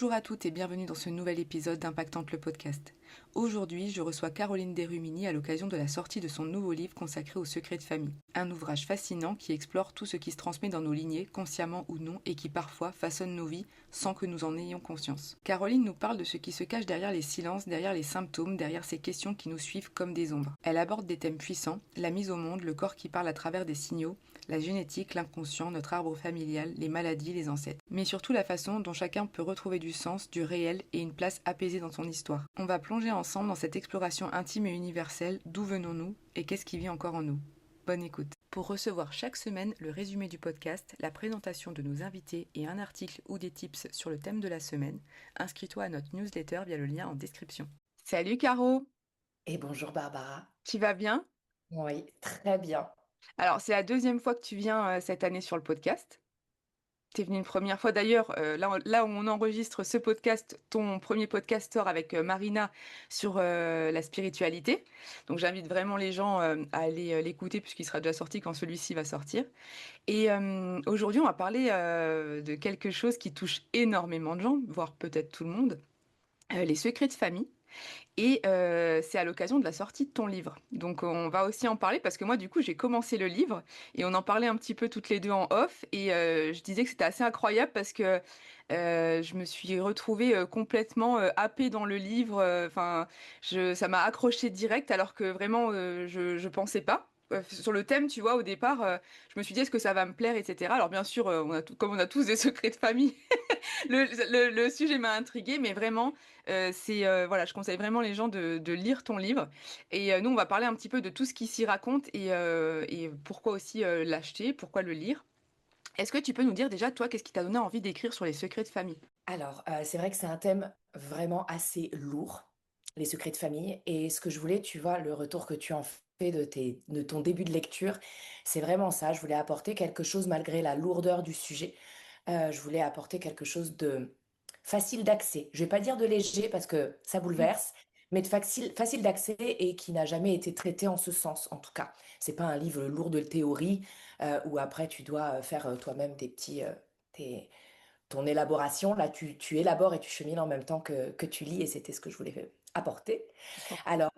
Bonjour à toutes et bienvenue dans ce nouvel épisode d'Impactante le podcast. Aujourd'hui, je reçois Caroline Derumini à l'occasion de la sortie de son nouveau livre consacré aux secrets de famille. Un ouvrage fascinant qui explore tout ce qui se transmet dans nos lignées, consciemment ou non, et qui parfois façonne nos vies sans que nous en ayons conscience. Caroline nous parle de ce qui se cache derrière les silences, derrière les symptômes, derrière ces questions qui nous suivent comme des ombres. Elle aborde des thèmes puissants, la mise au monde, le corps qui parle à travers des signaux, la génétique, l'inconscient, notre arbre familial, les maladies, les ancêtres. Mais surtout la façon dont chacun peut retrouver du sens, du réel et une place apaisée dans son histoire. On va plonger ensemble dans cette exploration intime et universelle d'où venons-nous et qu'est-ce qui vit encore en nous. Bonne écoute. Pour recevoir chaque semaine le résumé du podcast, la présentation de nos invités et un article ou des tips sur le thème de la semaine, inscris-toi à notre newsletter via le lien en description. Salut Caro, Et bonjour Barbara. tu vas bien? Oui, très bien. Alors c'est la deuxième fois que tu viens cette année sur le podcast. T'es venu une première fois d'ailleurs, là où on enregistre ce podcast, ton premier podcast sort avec Marina sur la spiritualité. Donc j'invite vraiment les gens à aller l'écouter puisqu'il sera déjà sorti quand celui-ci va sortir. Et aujourd'hui, on va parler de quelque chose qui touche énormément de gens, voire peut-être tout le monde, les secrets de famille. Et c'est à l'occasion de la sortie de ton livre. Donc on va aussi en parler parce que moi du coup j'ai commencé le livre et on en parlait un petit peu toutes les deux en off et je disais que c'était assez incroyable parce que je me suis retrouvée complètement happée dans le livre. Enfin, ça m'a accroché direct alors que vraiment je pensais pas. Sur le thème, tu vois, au départ, je me suis dit est-ce que ça va me plaire, etc. Alors bien sûr, comme on a tous des secrets de famille, le sujet m'a intriguée, mais vraiment, voilà, je conseille vraiment les gens de lire ton livre. Et nous, on va parler un petit peu de tout ce qui s'y raconte et pourquoi aussi l'acheter, pourquoi le lire. Est-ce que tu peux nous dire déjà, toi, qu'est-ce qui t'a donné envie d'écrire sur les secrets de famille? Alors, c'est vrai que c'est un thème vraiment assez lourd, les secrets de famille. Et ce que je voulais, tu vois, le retour que tu en fais de ton début de lecture, c'est vraiment ça. Je voulais apporter quelque chose malgré la lourdeur du sujet. Je voulais apporter quelque chose de facile d'accès. Je vais pas dire de léger parce que ça Mm. bouleverse, mais de facile d'accès et qui n'a jamais été traité en ce sens, en tout cas. C'est pas un livre lourd de théorie où après tu dois faire toi-même ton élaboration. Là, tu élabores et tu chemines en même temps que tu lis et c'était ce que je voulais apporter. Trop cool. Alors,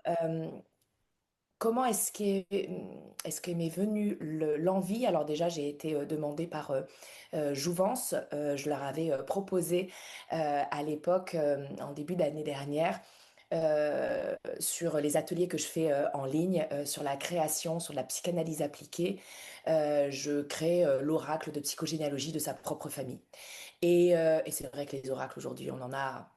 comment est-ce qu'est m'est venue l'envie? Alors déjà, j'ai été demandée par Jouvence. Je leur avais proposé à l'époque, en début d'année dernière, sur les ateliers que je fais en ligne, sur la création, sur la psychanalyse appliquée. Je crée l'oracle de psychogénéalogie de sa propre famille. Et c'est vrai que les oracles aujourd'hui, on en a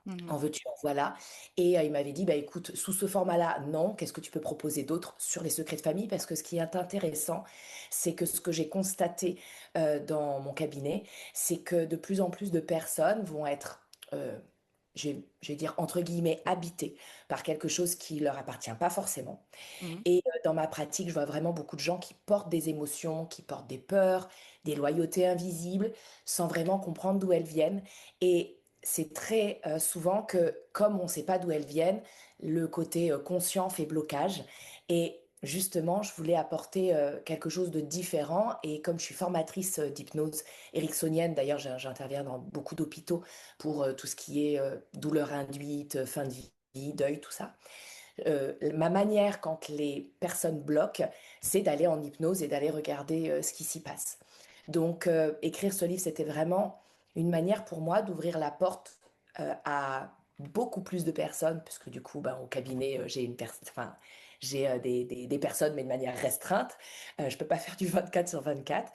Mhm. en veux-tu, en voilà. Et il m'avait dit, bah écoute, sous ce format-là, non, qu'est-ce que tu peux proposer d'autre sur les secrets de famille? Parce que ce qui est intéressant, c'est que ce que j'ai constaté dans mon cabinet, c'est que de plus en plus de personnes vont être, je vais dire, entre guillemets, habitées par quelque chose qui leur appartient pas forcément. Mhm. Et dans ma pratique, je vois vraiment beaucoup de gens qui portent des émotions, qui portent des peurs, des loyautés invisibles, sans vraiment comprendre d'où elles viennent. Et c'est très souvent que, comme on ne sait pas d'où elles viennent, le côté conscient fait blocage. Et justement, je voulais apporter quelque chose de différent. Et comme je suis formatrice d'hypnose ericksonienne, d'ailleurs, j'interviens dans beaucoup d'hôpitaux pour tout ce qui est douleur induite, fin de vie, deuil, tout ça. Ma manière quand les personnes bloquent, c'est d'aller en hypnose et d'aller regarder ce qui s'y passe. Donc, écrire ce livre, c'était vraiment une manière pour moi d'ouvrir la porte à beaucoup plus de personnes, puisque du coup, ben, au cabinet, enfin, j'ai des personnes, mais de manière restreinte. Je peux pas faire du 24 sur 24.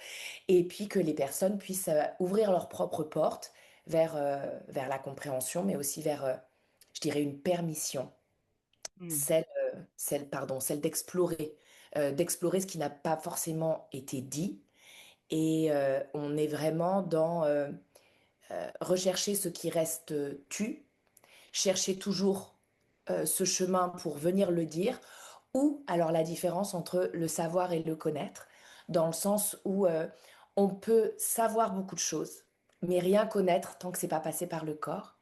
Et puis que les personnes puissent ouvrir leurs propres portes vers la compréhension, mais aussi vers, je dirais, une permission Mhm. celle d'explorer ce qui n'a pas forcément été dit. Et on est vraiment dans rechercher ce qui reste tu, chercher toujours ce chemin pour venir le dire, ou alors la différence entre le savoir et le connaître, dans le sens où on peut savoir beaucoup de choses, mais rien connaître tant que c'est pas passé par le corps.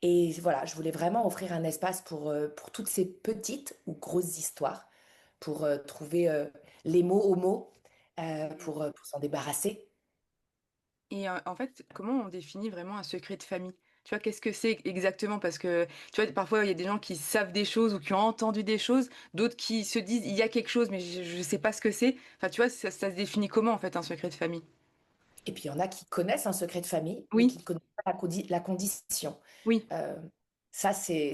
Et voilà, je voulais vraiment offrir un espace pour toutes ces petites ou grosses histoires, pour trouver les mots aux mots, pour s'en débarrasser. Et en fait, comment on définit vraiment un secret de famille? Tu vois, qu'est-ce que c'est exactement? Parce que, tu vois, parfois, il y a des gens qui savent des choses ou qui ont entendu des choses, d'autres qui se disent: «Il y a quelque chose, mais je sais pas ce que c'est». Enfin, tu vois, ça se définit comment, en fait, un secret de famille? Et puis il y en a qui connaissent un secret de famille, mais qui Oui, ne connaissent pas la condition. oui. Heu, Ça, c'est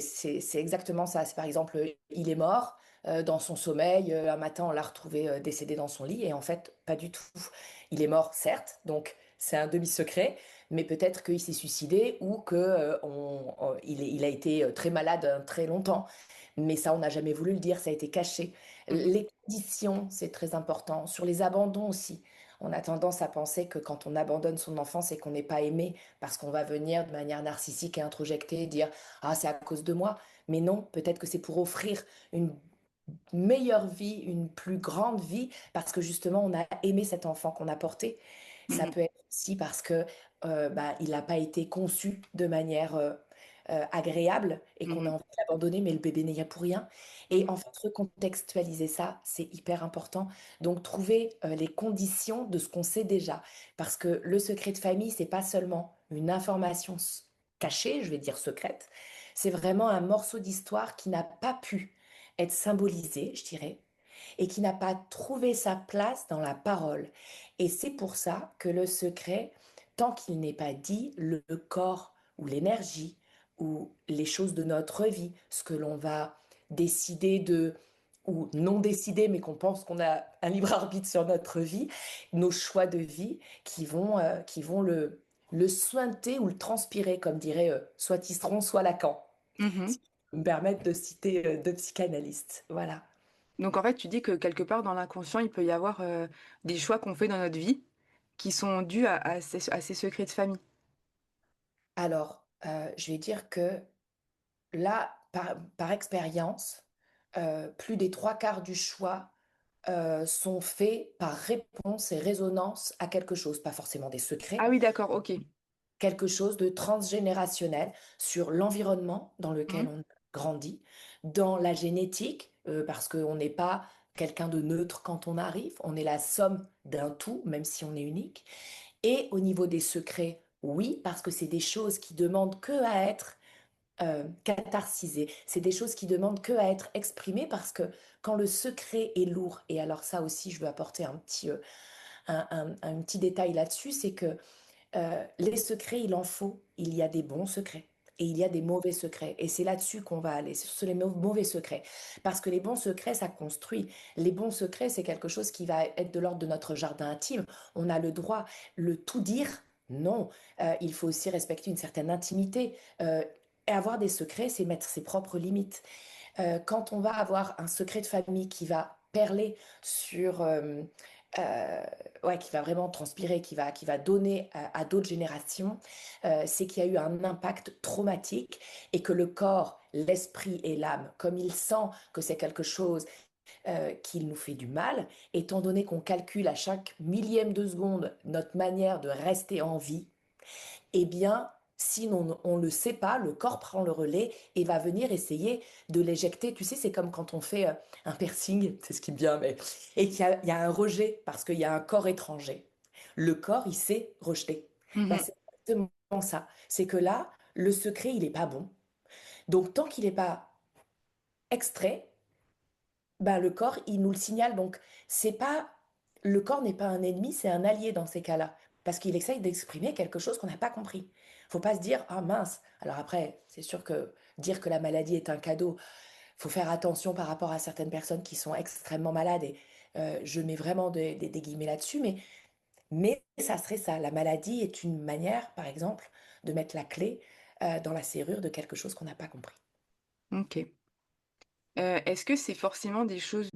exactement ça. C'est par exemple, il est mort, dans son sommeil, un matin, on l'a retrouvé, décédé dans son lit et en fait, pas du tout. Il est mort, certes, donc c'est un demi-secret, mais peut-être qu'il s'est suicidé ou que, il a été, très malade, très longtemps. Mais ça, on n'a jamais voulu le dire, ça a été caché. Mmh. Les conditions, c'est très important. Sur les abandons aussi. On a tendance à penser que quand on abandonne son enfant, c'est qu'on n'est pas aimé parce qu'on va venir de manière narcissique et introjectée dire: «Ah, c'est à cause de moi». Mais non, peut-être que c'est pour offrir une meilleure vie, une plus grande vie, parce que justement on a aimé cet enfant qu'on a porté. Ça Mmh. peut être aussi parce que, il n'a pas été conçu de manière, agréable et qu'on a Mmh. envie de l'abandonner, mais le bébé n'est là pour rien et Mmh. en fait recontextualiser ça, c'est hyper important. Donc trouver, les conditions de ce qu'on sait déjà. Parce que le secret de famille, c'est pas seulement une information cachée, je vais dire secrète, c'est vraiment un morceau d'histoire qui n'a pas pu être symbolisé, je dirais, et qui n'a pas trouvé sa place dans la parole. Et c'est pour ça que le secret, tant qu'il n'est pas dit, le corps ou l'énergie ou les choses de notre vie, ce que l'on va décider de ou non décider, mais qu'on pense qu'on a un libre arbitre sur notre vie, nos choix de vie qui vont le suinter ou le transpirer, comme dirait soit Tisseron, soit Lacan. Mmh. Si je peux me permettre de citer deux psychanalystes. Voilà. Donc en fait, tu dis que quelque part dans l'inconscient, il peut y avoir, des choix qu'on fait dans notre vie qui sont dus à ces secrets de famille. Alors, je vais dire que là, par expérience, plus des 3 quarts du choix, sont faits par réponse et résonance à quelque chose, pas forcément des secrets, Ah oui, d'accord, OK. quelque chose de transgénérationnel sur l'environnement dans Mmh. lequel on grandit, dans la génétique, parce qu'on n'est pas quelqu'un de neutre quand on arrive, on est la somme d'un tout, même si on est unique. Et au niveau des secrets, oui, parce que c'est des choses qui demandent que à être catharsisées. C'est des choses qui demandent que à être exprimées parce que quand le secret est lourd, et alors ça aussi, je veux apporter un petit détail là-dessus, c'est que les secrets, il en faut. Il y a des bons secrets et il y a des mauvais secrets. Et c'est là-dessus qu'on va aller, sur les mauvais secrets. Parce que les bons secrets, ça construit. Les bons secrets, c'est quelque chose qui va être de l'ordre de notre jardin intime. On a le droit, le tout dire, non. Il faut aussi respecter une certaine intimité. Et avoir des secrets, c'est mettre ses propres limites. Quand on va avoir un secret de famille qui va perler sur, ouais, qui va vraiment transpirer, qui va donner à d'autres générations, c'est qu'il y a eu un impact traumatique et que le corps, l'esprit et l'âme, comme il sent que c'est quelque chose qu'il nous fait du mal, étant donné qu'on calcule à chaque millième de seconde notre manière de rester en vie, eh bien, si on ne le sait pas, le corps prend le relais et va venir essayer de l'éjecter. Tu sais, c'est comme quand on fait un piercing, c'est ce qui me vient, mais et il y a un rejet parce qu'il y a un corps étranger. Le corps, il sait rejeter. Bah, Mmh. c'est exactement ça. C'est que là, le secret, il n'est pas bon. Donc, tant qu'il n'est pas extrait, bah, le corps, il nous le signale. Donc, c'est pas, le corps n'est pas un ennemi, c'est un allié dans ces cas-là. Parce qu'il essaye d'exprimer quelque chose qu'on n'a pas compris. Faut pas se dire, ah mince. Alors après, c'est sûr que dire que la maladie est un cadeau, faut faire attention par rapport à certaines personnes qui sont extrêmement malades. Et je mets vraiment des guillemets là-dessus. Mais ça serait ça. La maladie est une manière, par exemple, de mettre la clé dans la serrure de quelque chose qu'on n'a pas compris. OK. Est-ce que c'est forcément des choses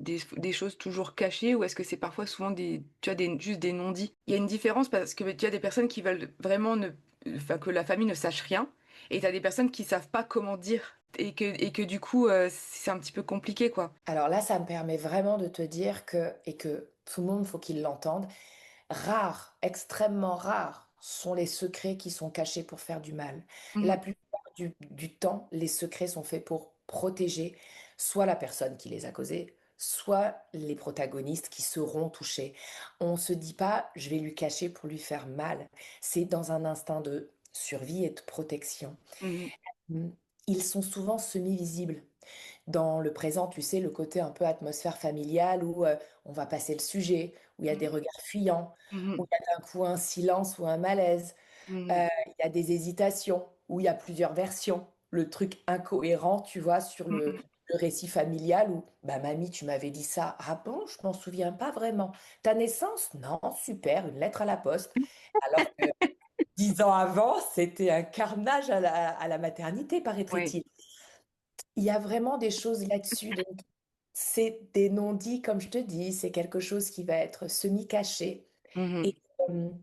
toujours cachées ou est-ce que c'est parfois souvent juste des non-dits? Il y a une différence parce que tu as des personnes qui veulent vraiment enfin, que la famille ne sache rien et tu as des personnes qui savent pas comment dire et que du coup, c'est un petit peu compliqué, quoi. Alors là, ça me permet vraiment de te dire que, et que tout le monde, faut qu'il l'entende, rares, extrêmement rares sont les secrets qui sont cachés pour faire du mal. Mmh La mh. plupart du temps, les secrets sont faits pour protéger soit la personne qui les a causés, soit les protagonistes qui seront touchés. On ne se dit pas, je vais lui cacher pour lui faire mal. C'est dans un instinct de survie et de protection. Mmh. Mmh, ils sont souvent semi-visibles. Dans le présent, tu sais, le côté un peu atmosphère familiale où, on va passer le sujet, où il y a des Mmh. regards fuyants, Mmh. où il y a d'un coup un silence ou un malaise, Mmh. il y a des hésitations, où il y a plusieurs versions. Le truc incohérent, tu vois, sur Mmh le mh. le récit familial où: «Bah, mamie, tu m'avais dit ça». «Ah bon? Je m'en souviens pas vraiment». «Ta naissance?» «Non». «Super, une lettre à la poste». Alors que 10 ans avant, c'était un carnage à la maternité, Ouais. paraîtrait-il. Il y a vraiment des choses là-dessus, donc c'est des non-dits, comme je te dis, c'est quelque chose qui va être semi-caché Mmh. et hem,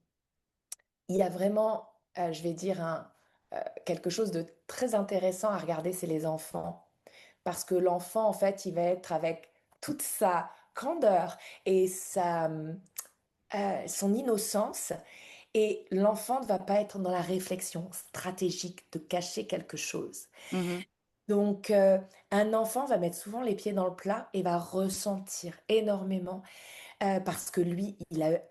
il y a vraiment, je vais dire quelque chose de très intéressant à regarder, c'est les enfants. Parce que l'enfant, en fait, il va être avec toute sa candeur et son innocence et l'enfant ne va pas être dans la réflexion stratégique de cacher quelque chose. Mmh. Donc, un enfant va mettre souvent les pieds dans le plat et va ressentir énormément, parce que lui, il a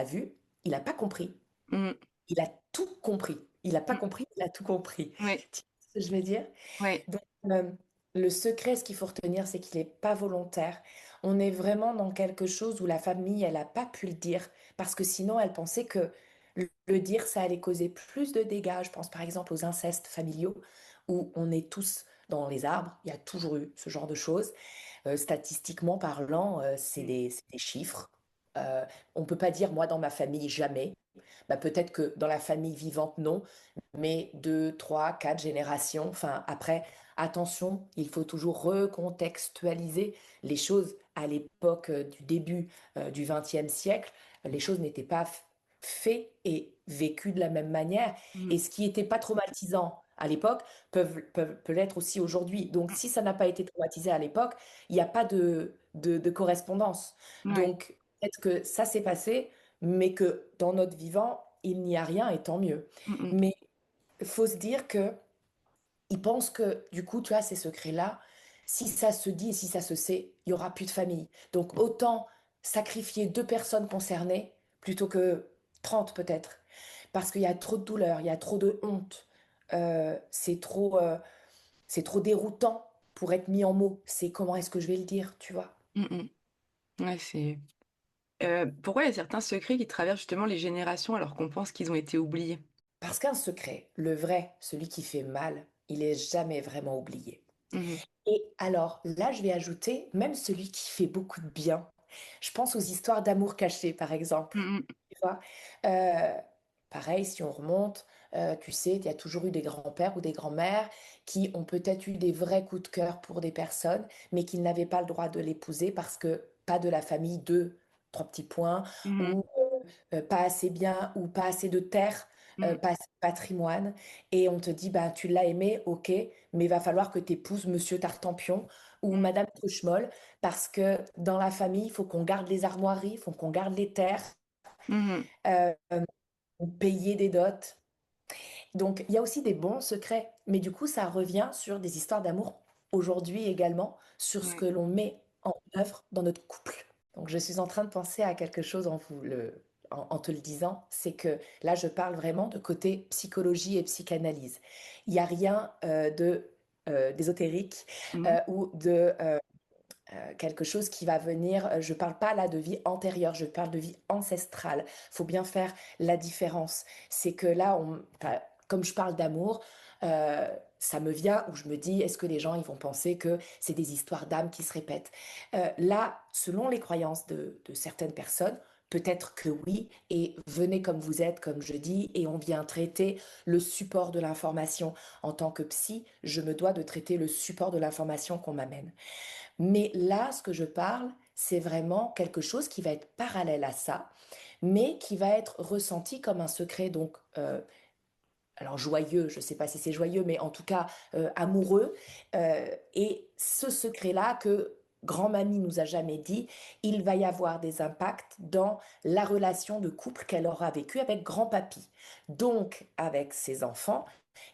vu, il a pas compris, Mmh. il a tout compris. Il a pas Mmh. compris, il a tout compris. Ouais. Tu vois ce que je veux dire? Ouais. Donc, le secret, ce qu'il faut retenir, c'est qu'il est pas volontaire. On est vraiment dans quelque chose où la famille, elle a pas pu le dire parce que sinon elle pensait que le dire, ça allait causer plus de dégâts. Je pense par exemple aux incestes familiaux où on est tous dans les arbres, il y a toujours eu ce genre de choses. Statistiquement parlant, Mmh. c'est des chiffres. Heu, on peut pas dire: «Moi, dans ma famille, jamais». Bah, peut-être que dans la famille vivante, non, mais 2, 3, 4 générations, enfin après, attention, il faut toujours recontextualiser les choses. À l'époque, du début, du XXe siècle, les choses n'étaient pas faites et vécues de la même manière Mmh. et ce qui était pas traumatisant à l'époque peut l'être aussi aujourd'hui. Donc si ça n'a pas été traumatisé à l'époque, il y a pas de correspondance. Ouais. Donc peut-être que ça s'est passé, mais que dans notre vivant, il n'y a rien et tant mieux. Mmh mh. Mais il faut se dire qu'ils pensent que, du coup, tu vois, ces secrets-là, si ça se dit et si ça se sait, il y aura plus de famille. Donc autant sacrifier 2 personnes concernées plutôt que 30 peut-être. Parce qu'il y a trop de douleur, il y a trop de honte, c'est trop déroutant pour être mis en mots. C'est comment est-ce que je vais le dire, tu vois? Mmh mh. Ouais, pourquoi il y a certains secrets qui traversent justement les générations alors qu'on pense qu'ils ont été oubliés? Parce qu'un secret, le vrai, celui qui fait mal, il est jamais vraiment oublié. Mmh mh. Et alors, là, je vais ajouter même celui qui fait beaucoup de bien. Je pense aux histoires d'amour cachées, par exemple, Mmh mh. tu vois? Heu, pareil, si on remonte, tu sais, il y a toujours eu des grands-pères ou des grands-mères qui ont peut-être eu des vrais coups de cœur pour des personnes, mais qui n'avaient pas le droit de l'épouser parce que pas de la famille de 3 petits points Mmh. ou pas assez bien ou pas assez de terre, Mmh. pas assez de patrimoine et on te dit: «Bah, tu l'as aimé, OK, mais il va falloir que tu épouses monsieur Tartempion ou Mmh. madame Truchemol parce que dans la famille, il faut qu'on garde les armoiries, il faut qu'on garde les terres, Mmh. hem, payer des dots». Donc il y a aussi des bons secrets, mais du coup, ça revient sur des histoires d'amour aujourd'hui également, sur ce Ouais. que l'on met en œuvre dans notre couple. Donc je suis en train de penser à quelque chose en te le disant, c'est que là, je parle vraiment de côté psychologie et psychanalyse. Il y a rien, d'ésotérique, Mmh. ou de, quelque chose qui va venir, je parle pas là de vie antérieure, je parle de vie ancestrale. Faut bien faire la différence. C'est que là, enfin, comme je parle d'amour, ça me vient où je me dis: «Est-ce que les gens, ils vont penser que c'est des histoires d'âmes qui se répètent?» Là, selon les croyances de certaines personnes, peut-être que oui et venez comme vous êtes, comme je dis et on vient traiter le support de l'information. En tant que psy, je me dois de traiter le support de l'information qu'on m'amène. Mais là, ce que je parle, c'est vraiment quelque chose qui va être parallèle à ça, mais qui va être ressenti comme un secret donc, alors joyeux, je ne sais pas si c'est joyeux, mais en tout cas, amoureux, et ce secret-là que grand-mamie nous a jamais dit, il va y avoir des impacts dans la relation de couple qu'elle aura vécue avec grand-papy. Donc avec ses enfants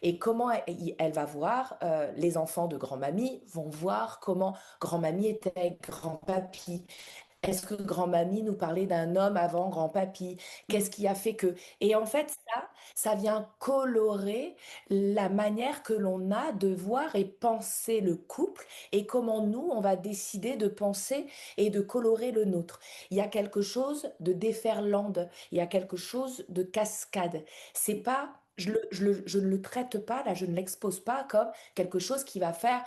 et comment elle va voir, les enfants de grand-mamie vont voir comment grand-mamie était avec grand-papy. Est-ce que grand-mamie nous parlait d'un homme avant grand-papy? Qu'est-ce Mmh. qui a fait que? Et en fait, ça vient colorer la manière que l'on a de voir et penser le couple et comment nous, on va décider de penser et de colorer le nôtre. Il y a quelque chose de déferlante, il y a quelque chose de cascade. C'est pas, je ne le traite pas, là, je ne l'expose pas comme quelque chose qui va faire,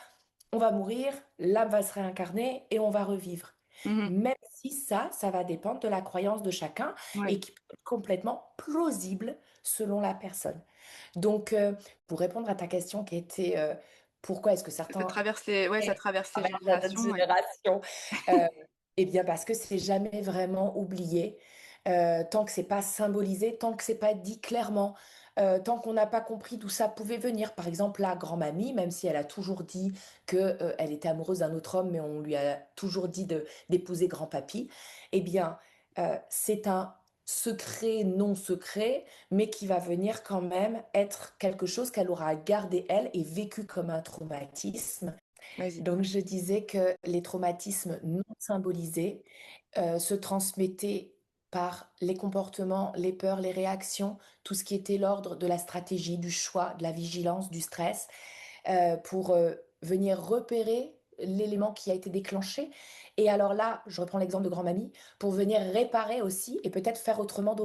on va mourir, l'âme va se réincarner et on va revivre. Mmh. Même si ça va dépendre de la croyance de chacun et Ouais. qui peut être complètement plausible selon la personne. Donc, pour répondre à ta question qui était, pourquoi est-ce que Ça certains traverse les ouais, ça traverse les travaillent dans notre générations, ouais. génération? Heu, eh bien, parce que c'est jamais vraiment oublié, tant que c'est pas symbolisé, tant que c'est pas dit clairement, tant qu'on n'a pas compris d'où ça pouvait venir. Par exemple, la grand-mamie, même si elle a toujours dit que, elle était amoureuse d'un autre homme, mais on lui a toujours dit d'épouser grand-papy, eh bien, c'est un secret non secret, mais qui va venir quand même être quelque chose qu'elle aura gardé elle et vécu comme un traumatisme. Vas-y. Donc je disais que les traumatismes non symbolisés, se transmettaient par les comportements, les peurs, les réactions, tout ce qui était l'ordre de la stratégie, du choix, de la vigilance, du stress, pour, venir repérer l'élément qui a été déclenché et alors là, je reprends l'exemple de grand-mamie, pour venir réparer aussi et peut-être faire autrement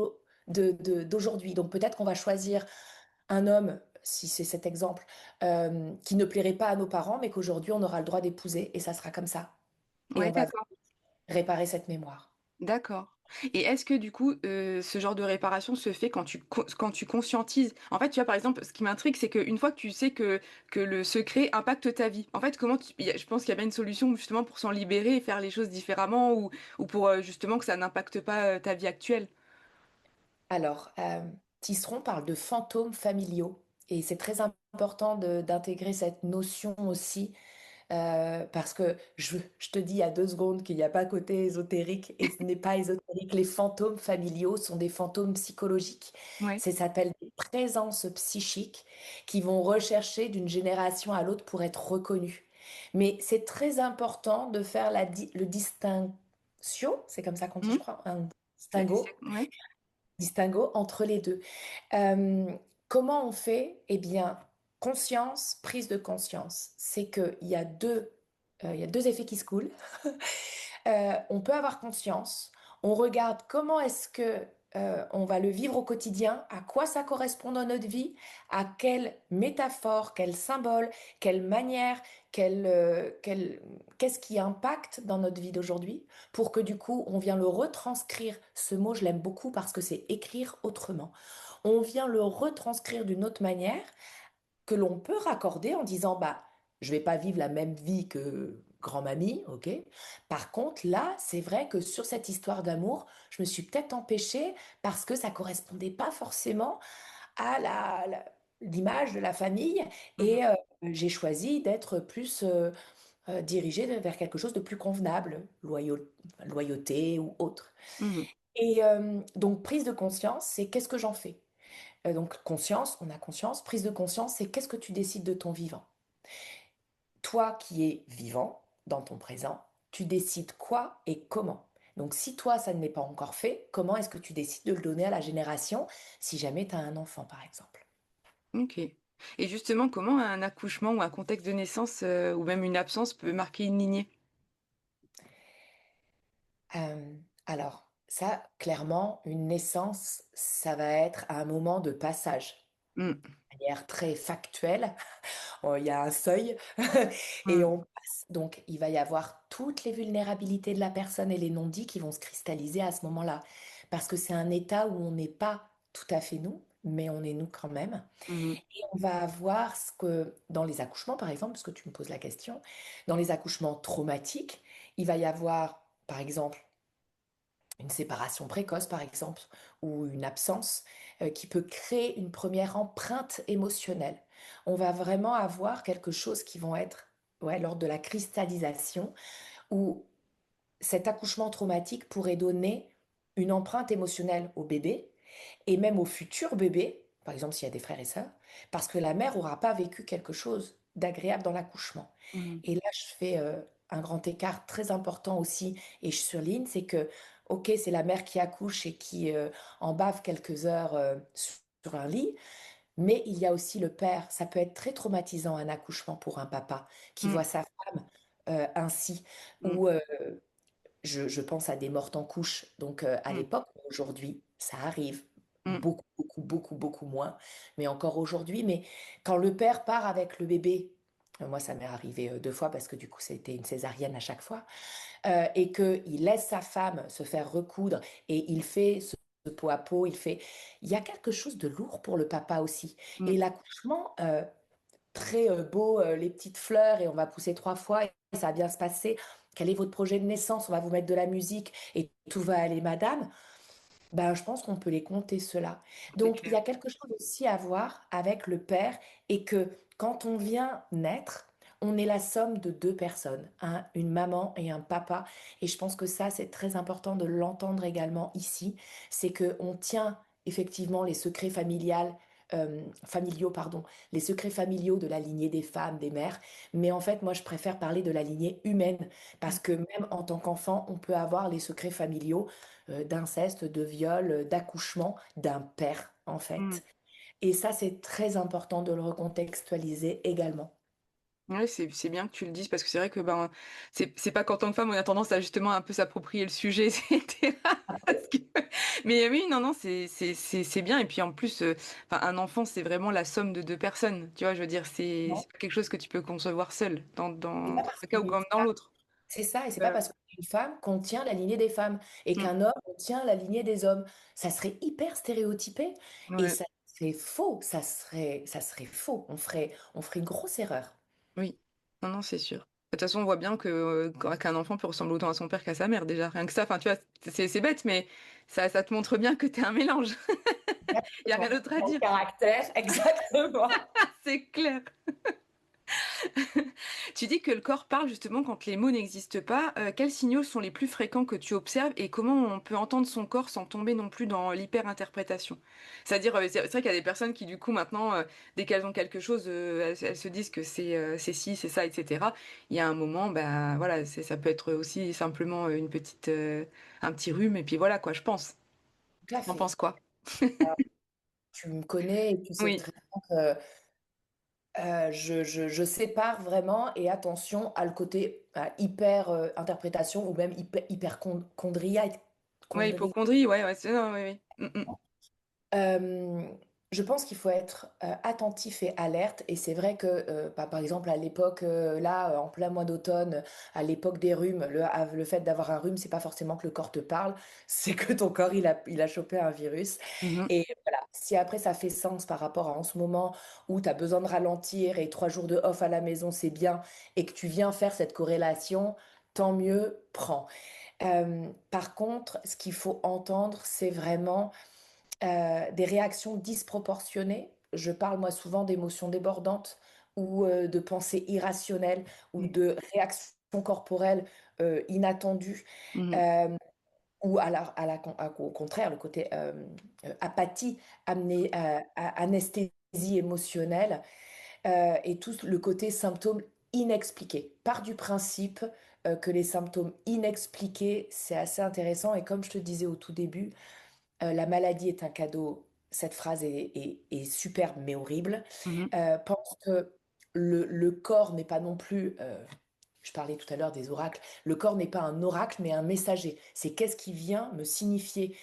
d'aujourd'hui. Donc peut-être qu'on va choisir un homme, si c'est cet exemple, qui ne plairait pas à nos parents, mais qu'aujourd'hui on aura le droit d'épouser et ça sera comme ça et Ouais, on va d'accord. réparer cette mémoire. D'accord et est-ce que du coup, ce genre de réparation se fait quand tu conscientises? En fait, tu vois, par exemple, ce qui m'intrigue, c'est qu'une fois que tu sais que le secret impacte ta vie, en fait, comment tu il y a je pense qu'il y a bien une solution justement pour s'en libérer et faire les choses différemment ou pour, justement que ça n'impacte pas, ta vie actuelle? Alors, Tisseron parle de fantômes familiaux et c'est très important d'intégrer cette notion aussi. Parce que je te dis à 2 secondes qu'il n'y a pas côté ésotérique et ce n'est pas ésotérique. Les fantômes familiaux sont des fantômes psychologiques. Ouais. Ça s'appelle des présences psychiques qui vont rechercher d'une génération à l'autre pour être reconnues. Mais c'est très important de faire le distinction, c'est comme ça qu'on dit, je Mmh. crois, un La dissec distinguo, ouais. distinguo entre les 2. Comment on fait? Eh bien, conscience, prise de conscience. C'est qu'il y a 2, il y a 2 effets qui se coulent. On peut avoir conscience, on regarde comment est-ce que, on va le vivre au quotidien, à quoi ça correspond dans notre vie, à quelle métaphore, quel symbole, quelle manière, qu'est-ce qui impacte dans notre vie d'aujourd'hui, pour que du coup, on vient le retranscrire. Ce mot, je l'aime beaucoup parce que c'est écrire autrement. On vient le retranscrire d'une autre manière que l'on peut raccorder en disant, bah, je vais pas vivre la même vie que grand-mamie, ok. Par contre, là, c'est vrai que sur cette histoire d'amour, je me suis peut-être empêchée parce que ça correspondait pas forcément à l'image de la famille Mmh. et j'ai choisi d'être plus dirigée vers quelque chose de plus convenable, loyauté ou autre. Mmh. Et donc, prise de conscience, c'est qu'est-ce que j'en fais? Donc conscience, on a conscience. Prise de conscience, c'est qu'est-ce que tu décides de ton vivant? Toi qui es vivant dans ton présent, tu décides quoi et comment? Donc si toi, ça ne l'est pas encore fait, comment est-ce que tu décides de le donner à la génération si jamais tu as un enfant, par exemple? OK et justement, comment un accouchement ou un contexte de naissance, ou même une absence peut marquer une lignée? Alors ça, clairement, une naissance, ça va être un moment de passage. Mmh. De manière très factuelle, il y a un seuil et Mmh. on passe. Donc il va y avoir toutes les vulnérabilités de la personne et les non-dits qui vont se cristalliser à ce moment-là. Parce que c'est un état où on n'est pas tout à fait nous, mais on est nous quand même. Mmh. Et on va avoir ce que dans les accouchements, par exemple, parce que tu me poses la question, dans les accouchements traumatiques, il va y avoir, par exemple, une séparation précoce, par exemple, ou une absence, qui peut créer une première empreinte émotionnelle. On va vraiment avoir quelque chose qui vont être, ouais, lors de la cristallisation, où cet accouchement traumatique pourrait donner une empreinte émotionnelle au bébé et même au futur bébé, par exemple s'il y a des frères et sœurs, parce que la mère aura pas vécu quelque chose d'agréable dans l'accouchement. Mmh. Et là, je fais, un grand écart très important aussi et je surligne, c'est que, OK, c'est la mère qui accouche et qui, en bave quelques heures, sur un lit, mais il y a aussi le père. Ça peut être très traumatisant un accouchement pour un papa qui Mmh, voit sa femme, ainsi mmh, ou, je pense à des mortes en couches, donc à mmh, l'époque, aujourd'hui, ça arrive mmh, beaucoup, beaucoup, beaucoup, beaucoup moins, mais encore aujourd'hui. Mais quand le père part avec le bébé, moi ça m'est arrivé, 2 fois parce que du coup c'était une césarienne à chaque fois, et qu'il laisse sa femme se faire recoudre et il fait ce pot à pot, il y a quelque chose de lourd pour le papa aussi mmh, et l'accouchement, très, beau, les petites fleurs et on va pousser 3 fois et ça va bien se passer. Quel est votre projet de naissance? On va vous mettre de la musique et tout va aller madame. Ben, je pense qu'on peut les compter ceux-là. c'est Donc il y clair. a quelque chose aussi à voir avec le père et que quand on vient naître, on est la somme de 2 personnes, une maman et un papa et je pense que ça, c'est très important de l'entendre également ici. C'est qu'on tient effectivement les secrets familiaux, pardon, les secrets familiaux de la lignée des femmes, des mères, mais en fait, moi, je préfère parler de la lignée humaine Mmh, parce que même en tant qu'enfant, on peut avoir les secrets familiaux d'inceste, de viol, d'accouchement d'un père, en mmh. fait. Et ça, c'est très important de le recontextualiser également. Ouais, c'est bien que tu le dises parce que c'est vrai que, ben, c'est pas qu'en tant que femme, on a tendance à justement un peu s'approprier le sujet et cetera parce que mais oui, non, non, c'est bien et puis en plus, enfin, un enfant, c'est vraiment la somme de 2 personnes, tu vois? Je veux dire, Non, c'est pas quelque chose que tu peux concevoir seul c'est dans pas dans parce un cas ou qu'on est une comme dans femme, l'autre. c'est ça, et c'est pas Heu, parce qu'on est une femme qu'on tient la lignée des femmes et mmh, qu'un homme, on tient la lignée des hommes. Ça serait hyper stéréotypé et ouais, c'est faux, ça serait faux. On ferait une grosse erreur. oui. Non, non, c'est sûr. De toute façon, on voit bien que, qu'un enfant peut ressembler autant à son père qu'à sa mère déjà, rien que ça, enfin, tu vois? C'est bête, mais ça te montre bien que tu es un mélange. Il y a rien Exactement. d'autre à Mon dire. caractère, exactement. C'est clair. Tu dis que le corps parle justement quand les mots n'existent pas. Quels signaux sont les plus fréquents que tu observes et comment on peut entendre son corps sans tomber non plus dans l'hyperinterprétation? C'est-à-dire, c'est vrai qu'il y a des personnes qui du coup maintenant, dès qu'elles ont quelque chose, elles se disent que c'est ci, c'est ça et cetera. Il y a un moment, bah, voilà, ça peut être aussi simplement, un petit rhume et puis voilà quoi, je pense. Tout à Tu en fait. penses quoi? Tu me connais et tu sais Oui, très bien que je sépare vraiment et attention à le côté, hyper, interprétation ou même hyperchondriaque. ouais, hypocondrie, ouais, ouais, c'est non, oui, oui. Mmh mh. Hem, je pense qu'il faut être, attentif et alerte et c'est vrai que, par exemple à l'époque, là, en plein mois d'automne, à l'époque des rhumes, le fait d'avoir un rhume, c'est pas forcément que le corps te parle, c'est que ton corps il a chopé un virus Mmh. et voilà. Si après ça fait sens par rapport à en ce moment où tu as besoin de ralentir et 3 jours de off à la maison, c'est bien et que tu viens faire cette corrélation, tant mieux, prends. Par contre, ce qu'il faut entendre, c'est vraiment des réactions disproportionnées. Je parle moi souvent d'émotions débordantes ou, de pensées irrationnelles ou Mmh. de réactions corporelles, inattendues, Mmh. hem, ou au contraire le côté, apathie, anesthésie émotionnelle, et tout le côté symptômes inexpliqués. Part du principe, que les symptômes inexpliqués, c'est assez intéressant et comme je te disais au tout début, la maladie est un cadeau. Cette phrase est superbe mais horrible. Mmh. Pense que le corps n'est pas non plus, je parlais tout à l'heure des oracles, le corps n'est pas un oracle mais un messager. C'est qu'est-ce qui vient me signifier?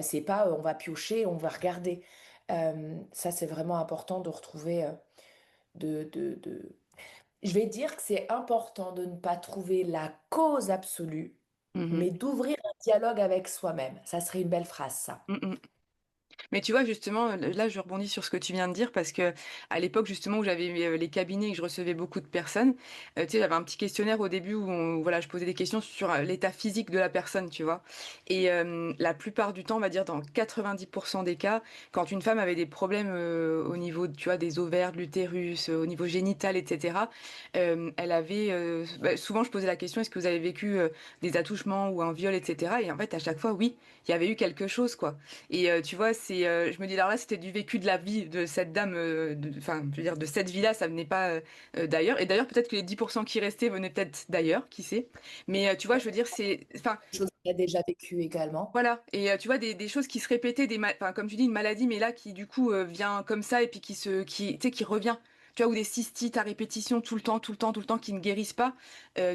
C'est pas, on va piocher, on va regarder. Ça, c'est vraiment important de retrouver, de je vais dire que c'est important de ne pas trouver la cause absolue, Mmh. mais d'ouvrir un dialogue avec soi-même. Ça serait une belle phrase ça. Mmh mh. Mais tu vois justement, là je rebondis sur ce que tu viens de dire parce que à l'époque justement où j'avais, les cabinets et que je recevais beaucoup de personnes, tu sais, j'avais un petit questionnaire au début où voilà, je posais des questions sur, l'état physique de la personne, tu vois? Et la plupart du temps, on va dire dans 90 des cas, quand une femme avait des problèmes, au niveau, tu vois, des ovaires, de l'utérus, au niveau génital et cetera, elle avait, bah, souvent je posais la question: «Est-ce que vous avez vécu, des attouchements ou un viol?» et cetera et en fait à chaque fois oui, il y avait eu quelque chose quoi et tu vois, c'est je me dis alors là, c'était du vécu de la vie de cette dame, enfin, je veux dire, de cette vie-là, ça venait pas d'ailleurs. Et d'ailleurs, peut-être que les 10% qui restaient venaient peut-être d'ailleurs, qui sait. Mais tu vois, je veux dire, enfin, Chose qu'il a déjà vécu également. voilà. Et tu vois, des choses qui se répétaient, enfin, comme tu dis, une maladie, mais là, qui du coup vient comme ça et puis tu sais, qui revient. Tu vois, ou des cystites à répétition tout le temps, tout le temps, tout le temps, qui ne guérissent pas.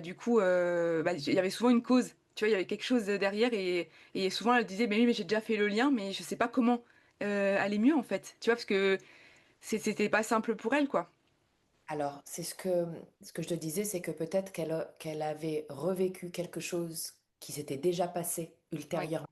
Du coup, bah, il y avait souvent une cause. Tu vois, il y avait quelque chose derrière et souvent elle disait, mais oui, mais j'ai déjà fait le lien, mais je sais pas comment aller mieux en fait. Tu vois, parce que c'était pas simple pour elle, quoi. Alors, c'est ce que je te disais, c'est que peut-être qu'elle avait revécu quelque chose qui s'était déjà passé Oui. ultérieurement.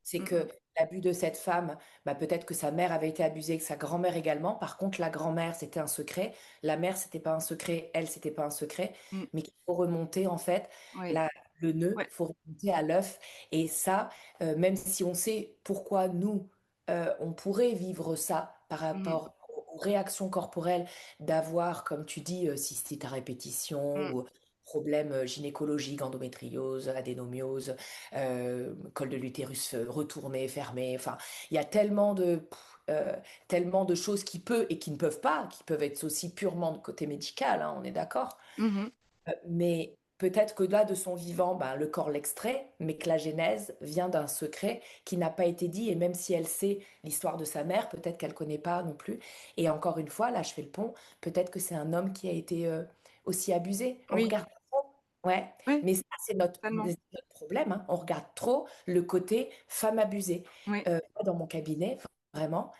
C'est Mm, que mm, l'abus de cette femme, bah, peut-être que sa mère avait été abusée, que sa grand-mère également. Par contre, la grand-mère, c'était un secret. La mère, c'était pas un secret. Elle, c'était pas un secret. mm. Mais qu'il faut remonter, en fait, Oui. la- le nœud, Ouais. faut remonter à l'œuf. Et ça, même si on sait pourquoi nous, on pourrait vivre ça par Mm, rapport aux réactions corporelles, d'avoir, comme tu dis, cystite à répétition mm, ou problèmes gynécologiques, endométriose, adénomiose, col de l'utérus retourné, fermé. Enfin, il y a tellement de choses qui peuvent et qui ne peuvent pas, qui peuvent être aussi purement de côté médical, hein, on est d'accord. mhm. Mais peut-être que là, de son vivant, ben, le corps l'extrait, mais que la genèse vient d'un secret qui n'a pas été dit. Et même si elle sait l'histoire de sa mère, peut-être qu'elle ne connaît pas non plus. Et encore une fois, là, je fais le pont, peut-être que c'est un homme qui a été aussi abusé. On Oui. regarde trop. Ouais, Oui, mais ça, c'est totalement. notre problème, hein. On regarde trop le côté femme abusée. Oui. Moi, dans mon cabinet, vraiment,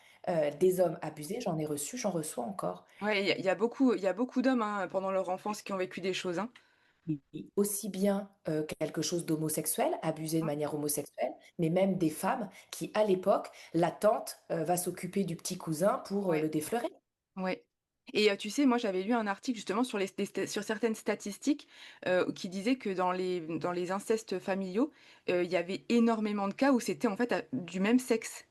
des hommes abusés, j'en ai reçu, j'en reçois encore. Ouais, il y a beaucoup d'hommes hein, pendant leur enfance qui ont vécu des choses. Hein. Et aussi bien quelque chose d'homosexuel, abusé de manière homosexuelle, mais même des femmes qui, à l'époque, la tante va s'occuper du petit cousin pour Ouais, le défleurer. ouais. Et tu sais, moi j'avais lu un article justement sur sur certaines statistiques qui disaient que dans les incestes familiaux, il y avait énormément de cas où c'était en fait du même sexe.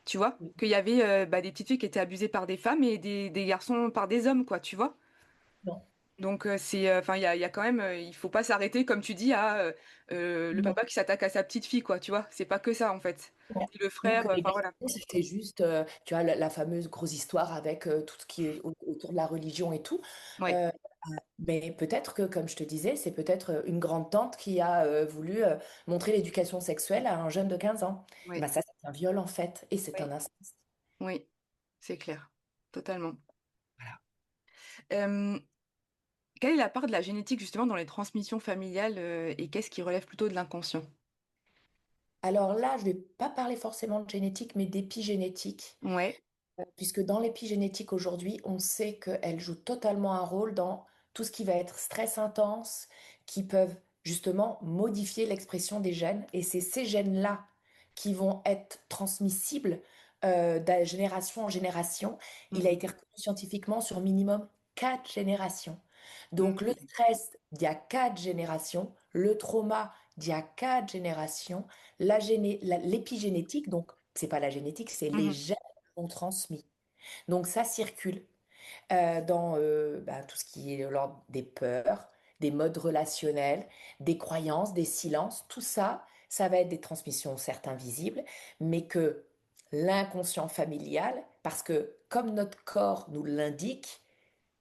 Tu vois? Oui. Qu'il y avait bah, des petites filles qui étaient abusées par des femmes et des garçons par des hommes, quoi, tu vois? Non, Donc enfin il y a quand même il faut pas s'arrêter comme tu dis à le non. papa qui s'attaque à sa petite fille quoi, tu vois? C'est pas que ça en fait. Non. C'est le Ou frère, que les enfin garçons, voilà. c'était juste, tu vois, la fameuse grosse histoire avec tout ce qui est autour de la religion et tout. Oui, Euh, mais peut-être que, comme je te disais, c'est peut-être une grande tante qui a voulu montrer l'éducation sexuelle à un jeune de 15 ans. Et oui, ben ça, c'est un viol en fait, et c'est oui, un inceste. oui, c'est clair, totalement. Voilà. Hem, Quelle est la part de la génétique justement dans les transmissions familiales, et qu'est-ce qui relève plutôt de l'inconscient? Alors là, je vais pas parler forcément de génétique, mais d'épigénétique. Ouais, Puisque dans l'épigénétique aujourd'hui, on sait qu'elle joue totalement un rôle dans tout ce qui va être stress intense, qui peuvent justement modifier l'expression des gènes. Et c'est ces gènes-là qui vont être transmissibles de génération en génération. Il a mmh été reconnu scientifiquement sur minimum 4 générations. Donc le mh, stress d'il y a 4 générations, le trauma d'il y a 4 générations, l'épigénétique, donc c'est pas la génétique, c'est les mmh gènes sont transmis. Donc ça circule dans bah, tout ce qui est de l'ordre des peurs, des modes relationnels, des croyances, des silences. Tout ça, ça va être des transmissions certes invisibles, mais que l'inconscient familial, parce que comme notre corps nous l'indique,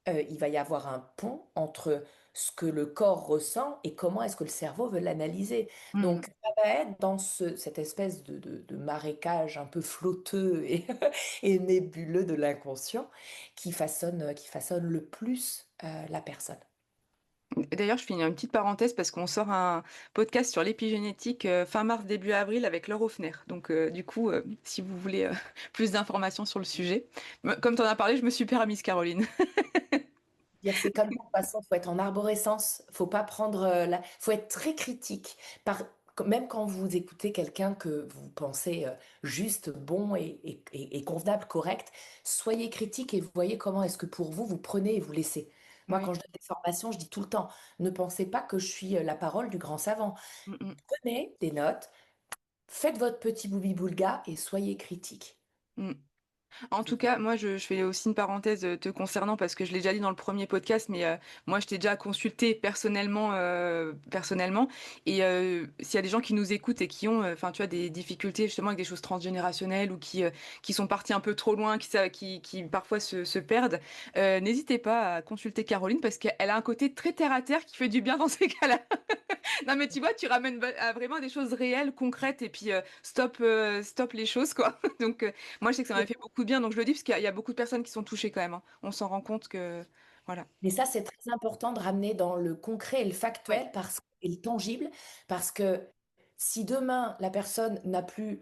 il va y avoir un pont entre ce que le corps ressent et comment est-ce que le cerveau veut l'analyser. mh. Donc, ça va être dans cette espèce de marécage un peu flotteux et, et nébuleux de l'inconscient qui façonne le plus la personne. D'ailleurs, je finis une petite parenthèse parce qu'on sort un podcast sur l'épigénétique, fin mars, début avril avec Laure Hoffner. Donc du coup, si vous voulez, plus d'informations sur le sujet. Comme tu en as parlé, je me suis permise Caroline. Dire c'est comme ça, de toute façon, faut être en arborescence, faut pas prendre faut être très critique. Même quand vous écoutez quelqu'un que vous pensez juste, bon et convenable, correct, soyez critique et voyez comment est-ce que pour vous, vous prenez et vous laissez. Moi, Oui. quand je donne des formations, je dis tout le temps, ne pensez pas que je suis la parole du grand savant. Mmh mh. Prenez des notes, faites votre petit boubi-boulga et soyez critique. Mmh. En tout cas, moi, je fais aussi une parenthèse te concernant parce que je l'ai déjà dit dans le premier podcast, mais moi, je t'ai déjà consulté personnellement. Et s'il y a des gens qui nous écoutent et qui ont, enfin, tu vois, des difficultés justement avec des choses transgénérationnelles ou qui sont partis un peu trop loin, qui parfois se perdent, n'hésitez pas à consulter Caroline parce qu'elle a un côté très terre à terre qui fait du bien dans ces cas-là. Non, mais tu vois, tu ramènes à vraiment des choses réelles, concrètes, et puis stop les choses, quoi. Donc, moi, je sais que ça m'a fait beaucoup de bien, donc je le dis parce qu'il y a beaucoup de personnes qui sont touchées quand même, hein. On s'en rend compte que, voilà. Mais ça, c'est très important de ramener dans le concret et le Ouais. factuel et le tangible, parce que si demain la personne n'a plus,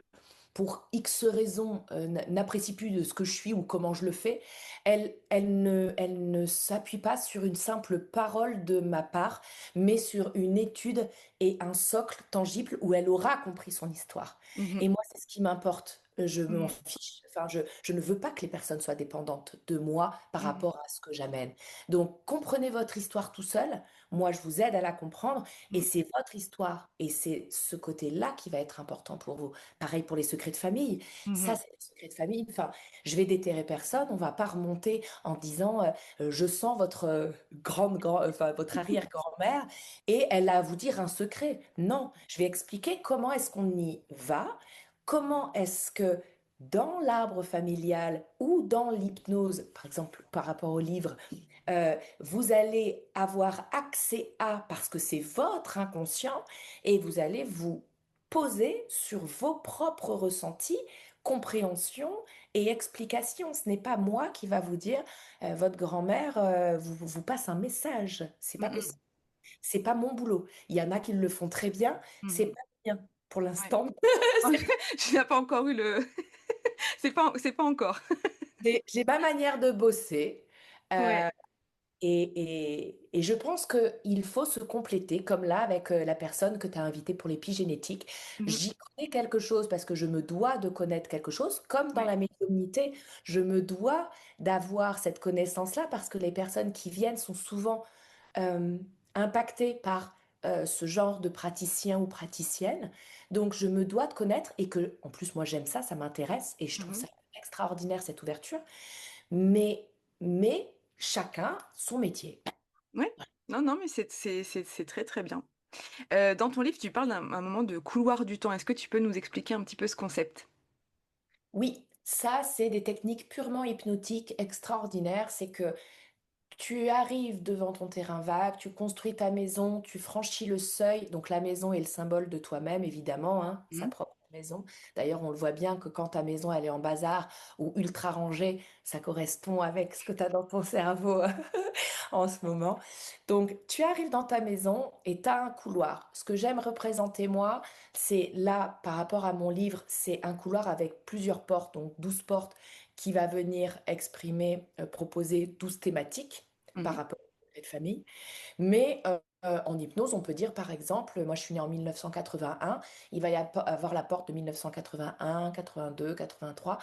pour X raisons, n'apprécie plus de ce que je suis ou comment je le fais, elle ne s'appuie pas sur une simple parole de ma part, mais sur une étude et un socle tangible où elle aura compris son histoire. Mhm, Et moi, c'est ce qui m'importe. Je m'en mhm, fiche. Enfin, je ne veux pas que les personnes soient dépendantes de moi par mhm, rapport à ce que j'amène. Donc, comprenez votre histoire tout seul. Moi, je vous aide à la comprendre. Et mhm, c'est votre histoire. Et c'est ce côté-là qui va être important pour vous. Pareil pour les secrets de famille. Ça, mhm, c'est les secrets de famille. Enfin, je vais déterrer personne. On va pas remonter en disant je sens votre enfin, votre arrière-grand-mère et elle a à vous dire un secret. Non, je vais expliquer comment est-ce qu'on y va, comment est-ce que dans l'arbre familial ou dans l'hypnose, par exemple par rapport au livre, vous allez avoir accès à, parce que c'est votre inconscient, et vous allez vous poser sur vos propres ressentis, compréhension et explication. Ce n'est pas moi qui va vous dire, votre grand-mère vous passe un message. C'est pas mhm, possible. C'est pas mon boulot. Il y en a qui le font très bien. C'est mhm. pas bien pour Ouais. l'instant. C'est Je n'ai pas encore eu le. C'est pas encore. j'ai ma manière de bosser. Ouais. Euh, et je pense qu'il faut se compléter, comme là avec la personne que tu as invitée pour l'épigénétique. Mhm, J'y connais quelque chose parce que je me dois de connaître quelque chose, comme dans ouais. la médiumnité, je me dois d'avoir cette connaissance-là parce que les personnes qui viennent sont souvent euh, impactées par ce genre de praticien ou praticienne. Donc je me dois de connaître et que, en plus, moi j'aime ça, ça m'intéresse et je trouve Mhm, ça extraordinaire cette ouverture. Mais chacun son métier. ouais. Non, non, mais c'est très, très bien. Dans ton livre, tu parles d'un un moment de couloir du temps. Est-ce que tu peux nous expliquer un petit peu ce concept? Oui, ça, c'est des techniques purement hypnotiques extraordinaires. C'est que tu arrives devant ton terrain vague, tu construis ta maison, tu franchis le seuil. Donc la maison est le symbole de toi-même, évidemment, hein, sa Mhm, propre maison. D'ailleurs, on le voit bien que quand ta maison elle est en bazar ou ultra rangée, ça correspond avec ce que tu as dans ton cerveau en ce moment. Donc, tu arrives dans ta maison et tu as un couloir. Ce que j'aime représenter, moi, c'est là, par rapport à mon livre, c'est un couloir avec plusieurs portes, donc 12 portes, qui va venir exprimer, proposer 12 thématiques par mhm, rapport au secret de famille. Mais en hypnose, on peut dire, par exemple, moi je suis née en 1981, il va y avoir la porte de 1981, 82, 83.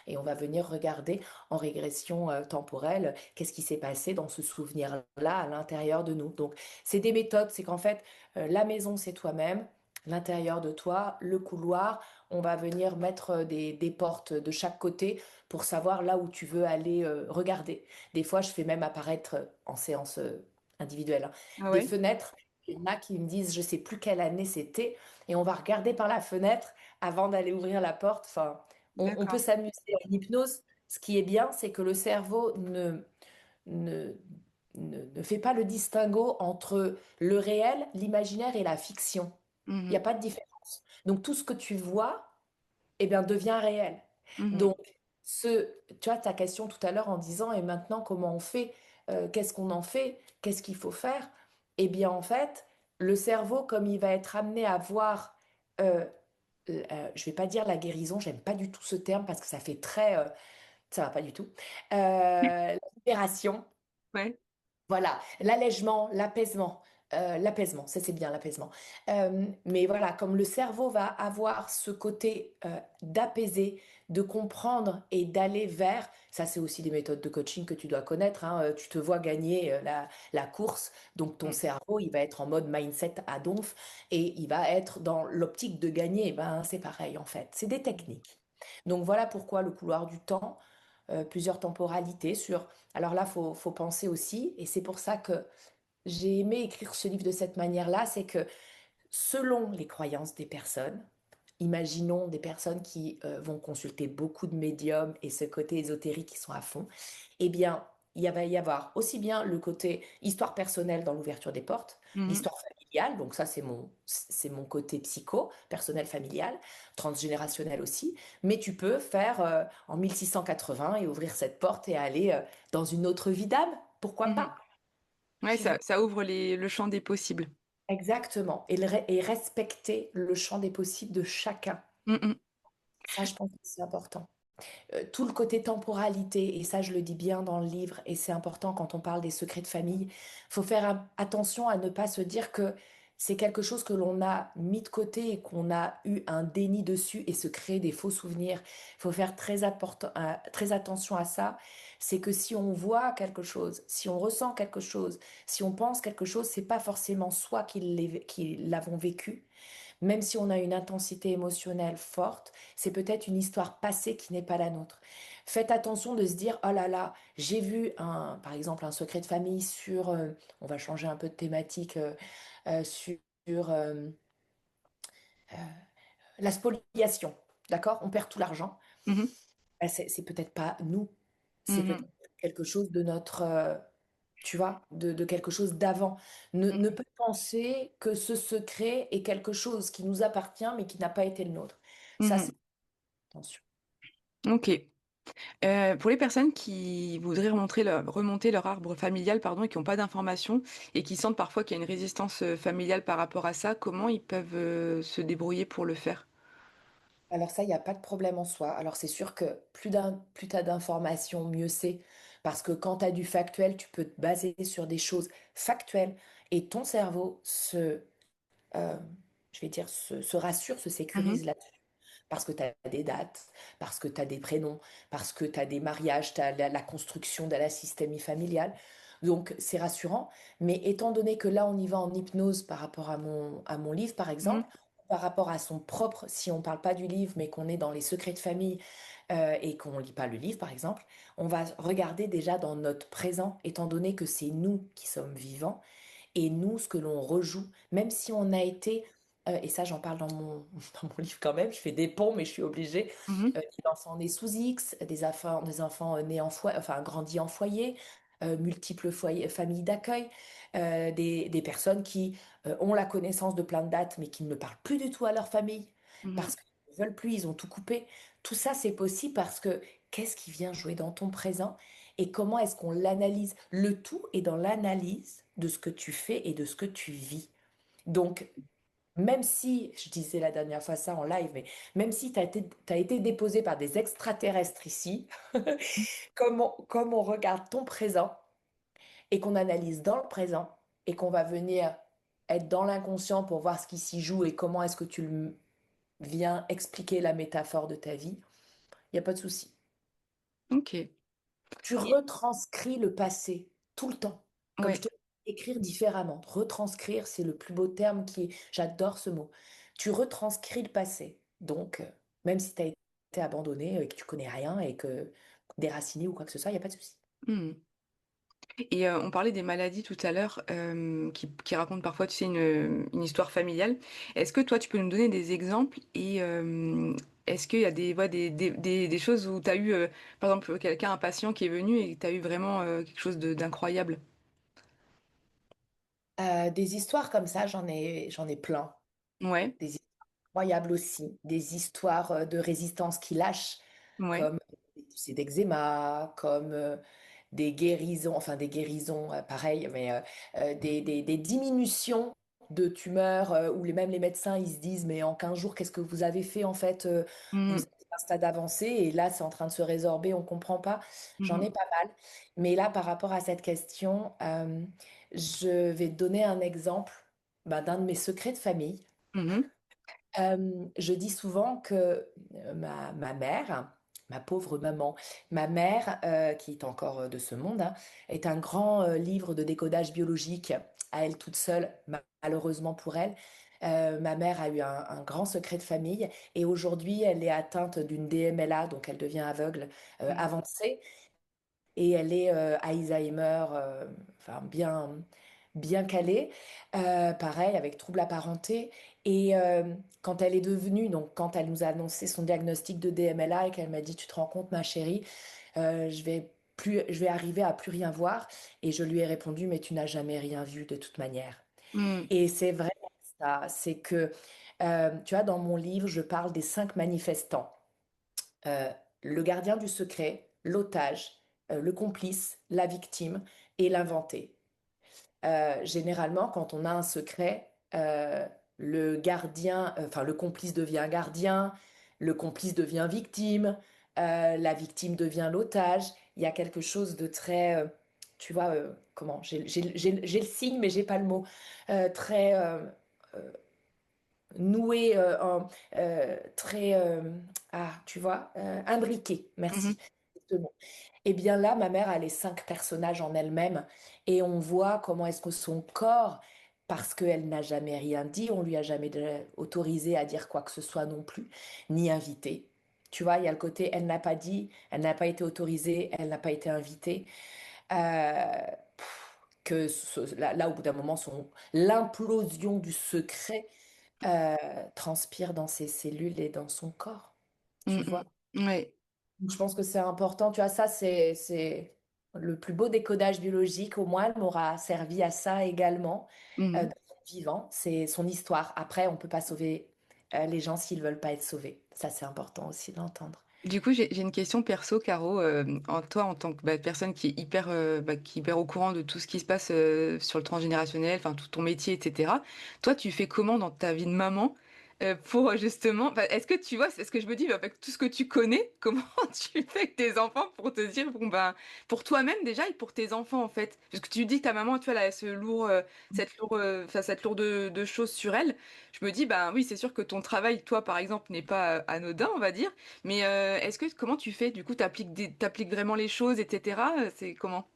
Et on va venir regarder en régression temporelle qu'est-ce qui s'est passé dans ce souvenir-là à l'intérieur de nous. Donc, c'est des méthodes, c'est qu'en fait, la maison, c'est toi-même, l'intérieur de toi, le couloir, on va venir mettre des portes de chaque côté pour savoir là où tu veux aller regarder. Des fois, je fais même apparaître en séance individuelle hein, ah des ouais? fenêtres. Il y en a qui me disent, je sais plus quelle année c'était, et on va regarder par la fenêtre avant d'aller ouvrir la porte. Enfin, on peut D'accord. s'amuser en hypnose. Ce qui est bien, c'est que le cerveau ne, ne fait pas le distinguo entre le réel, l'imaginaire et la fiction. Il n'y a Mhm, pas de différence. Donc tout ce que tu vois, eh bien, devient réel. mhm, Donc, tu as ta question tout à l'heure en disant, et maintenant, comment on fait? Qu'est-ce qu'on en fait? Qu'est-ce qu'il faut faire? Eh bien, en fait, le cerveau, comme il va être amené à voir euh, je vais pas dire la guérison, j'aime pas du tout ce terme parce que ça fait très, ça va pas du tout. La libération, ouais. voilà, l'allègement, l'apaisement, ça c'est bien l'apaisement. Mais voilà, comme le cerveau va avoir ce côté d'apaiser, de comprendre et d'aller vers, ça c'est aussi des méthodes de coaching que tu dois connaître, hein, tu te vois gagner la course, donc ton Mm. cerveau il va être en mode mindset à donf et il va être dans l'optique de gagner, ben c'est pareil en fait, c'est des techniques. Donc voilà pourquoi le couloir du temps, plusieurs temporalités sur... Alors là, faut penser aussi, et c'est pour ça que j'ai aimé écrire ce livre de cette manière-là, c'est que selon les croyances des personnes, imaginons des personnes qui vont consulter beaucoup de médiums et ce côté ésotérique qui sont à fond, eh bien, va y avoir aussi bien le côté histoire personnelle dans l'ouverture des portes, Mmh. l'histoire familiale, donc ça c'est mon côté psycho, personnel familial, transgénérationnel aussi, mais tu peux faire en 1680 et ouvrir cette porte et aller dans une autre vie d'âme, pourquoi Mmh. pas, Ouais, tu vois? ça ouvre le champ des possibles. Exactement, et respecter le champ des possibles de chacun. Mmh mh. Ça, je pense que c'est important. Tout le côté temporalité, et ça je le dis bien dans le livre, et c'est important quand on parle des secrets de famille, il faut faire attention à ne pas se dire que c'est quelque chose que l'on a mis de côté et qu'on a eu un déni dessus et se créer des faux souvenirs. Il faut faire très attention à ça. C'est que si on voit quelque chose, si on ressent quelque chose, si on pense quelque chose, c'est pas forcément soi qui l'avons vécu, même si on a une intensité émotionnelle forte, c'est peut-être une histoire passée qui n'est pas la nôtre. Faites attention de se dire, oh là là, j'ai vu par exemple un secret de famille sur, on va changer un peu de thématique, sur euh, la spoliation, d'accord? On perd tout l'argent. Mmh. Bah, c'est peut-être pas nous, c'est Mmh peut-être mh. quelque chose de notre, tu vois, de quelque chose d'avant. Ne Mmh. pas penser que ce secret est quelque chose qui nous appartient, mais qui n'a pas été le nôtre. Ça, Mmh. c'est attention. OK. Pour les personnes qui voudraient remonter leur arbre familial, pardon, et qui ont pas d'informations et qui sentent parfois qu'il y a une résistance, familiale par rapport à ça, comment ils peuvent, se débrouiller pour le faire? Alors ça, il y a pas de problème en soi. Alors c'est sûr que plus tu as d'informations, mieux c'est. Parce que quand tu as du factuel, tu peux te baser sur des choses factuelles et ton cerveau je vais dire, se rassure, se Mmh mh. sécurise là-dessus. Parce que tu as des dates, parce que tu as des prénoms, parce que tu as des mariages, tu as la construction de la systémie familiale. Donc c'est rassurant. Mais étant donné que là, on y va en hypnose par rapport à mon livre, par Mmh. exemple, par rapport à son propre, si on ne parle pas du livre, mais qu'on est dans les secrets de famille et qu'on ne lit pas le livre, par exemple, on va regarder déjà dans notre présent, étant donné que c'est nous qui sommes vivants et nous, ce que l'on rejoue, même si on a été, et ça j'en parle dans dans mon livre quand même, je fais des ponts, mais je suis obligée, Mmh. des enfants nés sous X, des enfants nés en foyer, enfin grandis en foyer, multiples foyers, familles d'accueil, des personnes qui ont la connaissance de plein de dates, mais qui ne parlent plus du tout à leur famille, Mmh. parce qu'ils ne veulent plus, ils ont tout coupé. Tout ça, c'est possible parce que qu'est-ce qui vient jouer dans ton présent et comment est-ce qu'on l'analyse? Le tout est dans l'analyse de ce que tu fais et de ce que tu vis. Donc, même si, je disais la dernière fois ça en live, mais même si t'as été déposé par des extraterrestres ici, comme on regarde ton présent et qu'on analyse dans le présent et qu'on va venir être dans l'inconscient pour voir ce qui s'y joue et comment est-ce que viens expliquer la métaphore de ta vie, il n'y a pas de souci. OK. Tu Et retranscris le passé tout le temps. Comme je ouais. te dis, écrire différemment. Retranscrire, c'est le plus beau terme j'adore ce mot. Tu retranscris le passé. Donc, même si tu as été abandonné et que tu connais rien et que déraciné ou quoi que ce soit, il n'y a pas de souci. Mmh. Et on parlait des maladies tout à l'heure, qui racontent parfois, tu sais, une histoire familiale. Est-ce que toi, tu peux nous donner des exemples et est-ce qu'il y a des choses où tu as eu, par exemple, un patient qui est venu et tu as eu vraiment, quelque chose d'incroyable? Des histoires comme ça, j'en ai plein. Ouais, Des histoires incroyables aussi. Des histoires de résistance qui lâchent, ouais. comme tu d'eczéma, comme des guérisons, pareil, mais des diminutions de tumeurs où même les médecins, ils se disent, mais en 15 jours, qu'est-ce que vous avez fait en fait? Vous Mmh. êtes à un stade avancé et là, c'est en train de se résorber, on comprend pas. J'en Mmh. ai pas mal. Mais là, par rapport à cette question, je vais te donner un exemple d'un de mes secrets de famille. Mmh. Je dis souvent que ma mère, ma pauvre maman, ma mère, qui est encore de ce monde, hein, est un grand livre de décodage biologique à elle toute seule, malheureusement pour elle. Ma mère a eu un grand secret de famille et aujourd'hui, elle est atteinte d'une DMLA, donc elle devient aveugle Mmh. avancée et elle est Alzheimer, enfin bien calée, pareil avec trouble apparentés. Et quand elle est devenue, donc quand elle nous a annoncé son diagnostic de DMLA et qu'elle m'a dit, tu te rends compte, ma chérie, je vais arriver à plus rien voir. Et je lui ai répondu, mais tu n'as jamais rien vu de toute manière. Mmh. Et c'est vraiment ça, c'est que, tu vois, dans mon livre, je parle des 5 manifestants. Euh, le gardien du secret, l'otage, le complice, la victime et l'inventé. Généralement, quand on a un secret, le gardien, enfin le complice devient gardien, le complice devient victime, la victime devient l'otage. Il y a quelque chose de très, tu vois, comment, j'ai le signe, mais j'ai pas le mot, très euh, noué, très, tu vois, imbriqué. Mmh. Merci. C'est ce mot. Eh bien là, ma mère a les 5 personnages en elle-même et on voit comment est-ce que son corps, parce qu'elle n'a jamais rien dit, on lui a jamais autorisé à dire quoi que ce soit non plus, ni invité. Tu vois, il y a le côté, elle n'a pas dit, elle n'a pas été autorisée, elle n'a pas été invitée. Euh, là, au bout d'un moment, l'implosion du secret euh, transpire dans ses cellules et dans son corps. Tu Mmh vois? mh. Ouais. Je pense que c'est important. Tu vois, ça, c'est le plus beau décodage biologique. Au moins, elle m'aura servi à ça également Mmh. dans son vivant. C'est son histoire. Après, on peut pas sauver les gens s'ils veulent pas être sauvés. Ça, c'est important aussi de l'entendre. Du coup, j'ai une question perso, Caro. Toi, en tant que personne qui est hyper, qui est hyper au courant de tout ce qui se passe sur le transgénérationnel, enfin tout ton métier, etc. Toi, tu fais comment dans ta vie de maman pour justement, est-ce que tu vois, c'est ce que je me dis, avec tout ce que tu connais, comment tu fais avec tes enfants pour te dire, bon ben, pour toi-même déjà et pour tes enfants en fait, parce que tu dis que ta maman, tu vois, elle a ce lourd, enfin, cette lourde de choses sur elle. Je me dis, ben oui, c'est sûr que ton travail, toi, par exemple, n'est pas anodin, on va dire. Mais est-ce que comment tu fais? Du coup, t'appliques vraiment les choses, etc. C'est comment?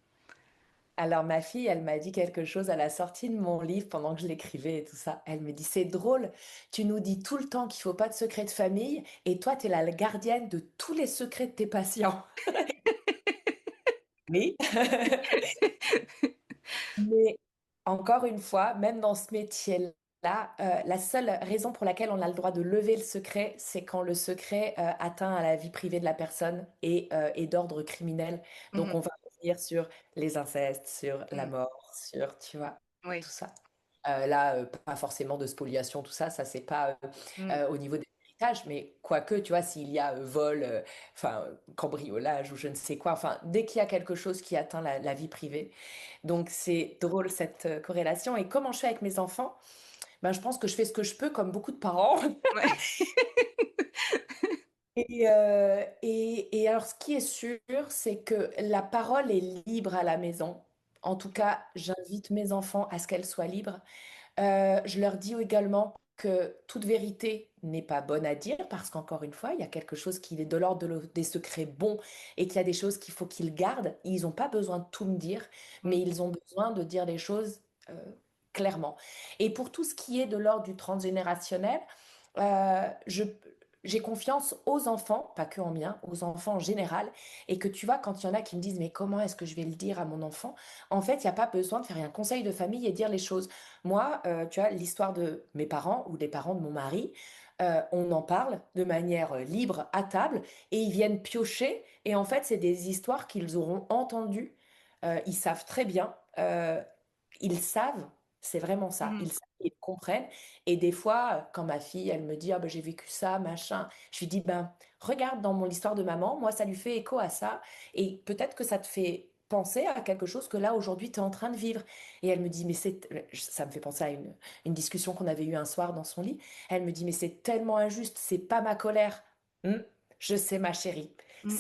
Alors, ma fille, elle m'a dit quelque chose à la sortie de mon livre pendant que je l'écrivais et tout ça. Elle me dit, c'est drôle, tu nous dis tout le temps qu'il faut pas de secret de famille et toi, tu es la gardienne de tous les secrets de tes patients. Oui. Mais encore une fois, même dans ce métier-là, la seule raison pour laquelle on a le droit de lever le secret, c'est quand le secret atteint à la vie privée de la personne et est d'ordre criminel. Donc Mhm, on va revenir sur les incestes, sur la mm, mort, sur, tu vois, oui. tout ça. Là, pas forcément de spoliation, tout ça, ça c'est pas Mm, au niveau des héritages, mais quoique, tu vois, s'il y a vol, enfin, cambriolage ou je ne sais quoi, enfin, dès qu'il y a quelque chose qui atteint la vie privée. Donc c'est drôle cette corrélation. Et comment je fais avec mes enfants? Ben, je pense que je fais ce que je peux, comme beaucoup de parents. ouais. Et alors, ce qui est sûr, c'est que la parole est libre à la maison. En tout cas, j'invite mes enfants à ce qu'elle soit libre. Je leur dis également que toute vérité n'est pas bonne à dire parce qu'encore une fois, il y a quelque chose qui est de l'ordre des secrets bons et qu'il y a des choses qu'il faut qu'ils gardent. Ils n'ont pas besoin de tout me dire, mais Mm, ils ont besoin de dire les choses clairement. Et pour tout ce qui est de l'ordre du transgénérationnel, je j'ai confiance aux enfants, pas que en mien, aux enfants en général, et que tu vois, quand il y en a qui me disent, mais comment est-ce que je vais le dire à mon enfant? En fait, il n'y a pas besoin de faire un conseil de famille et dire les choses. Moi, tu vois, l'histoire de mes parents ou des parents de mon mari, on en parle de manière libre à table et ils viennent piocher. Et en fait, c'est des histoires qu'ils auront entendues. Ils savent très bien. Ils savent, c'est vraiment ça. mhm, Ils savent, ils comprennent. Et des fois, quand ma fille, elle me dit, ah ben, j'ai vécu ça, machin, je lui dis, ben, regarde dans mon histoire de maman, moi, ça lui fait écho à ça. Et peut-être que ça te fait penser à quelque chose que là, aujourd'hui, tu es en train de vivre. Et elle me dit, mais ça me fait penser à une discussion qu'on avait eue un soir dans son lit. Elle me dit, mais c'est tellement injuste, c'est pas ma colère. Hmm, je sais, ma chérie. mm,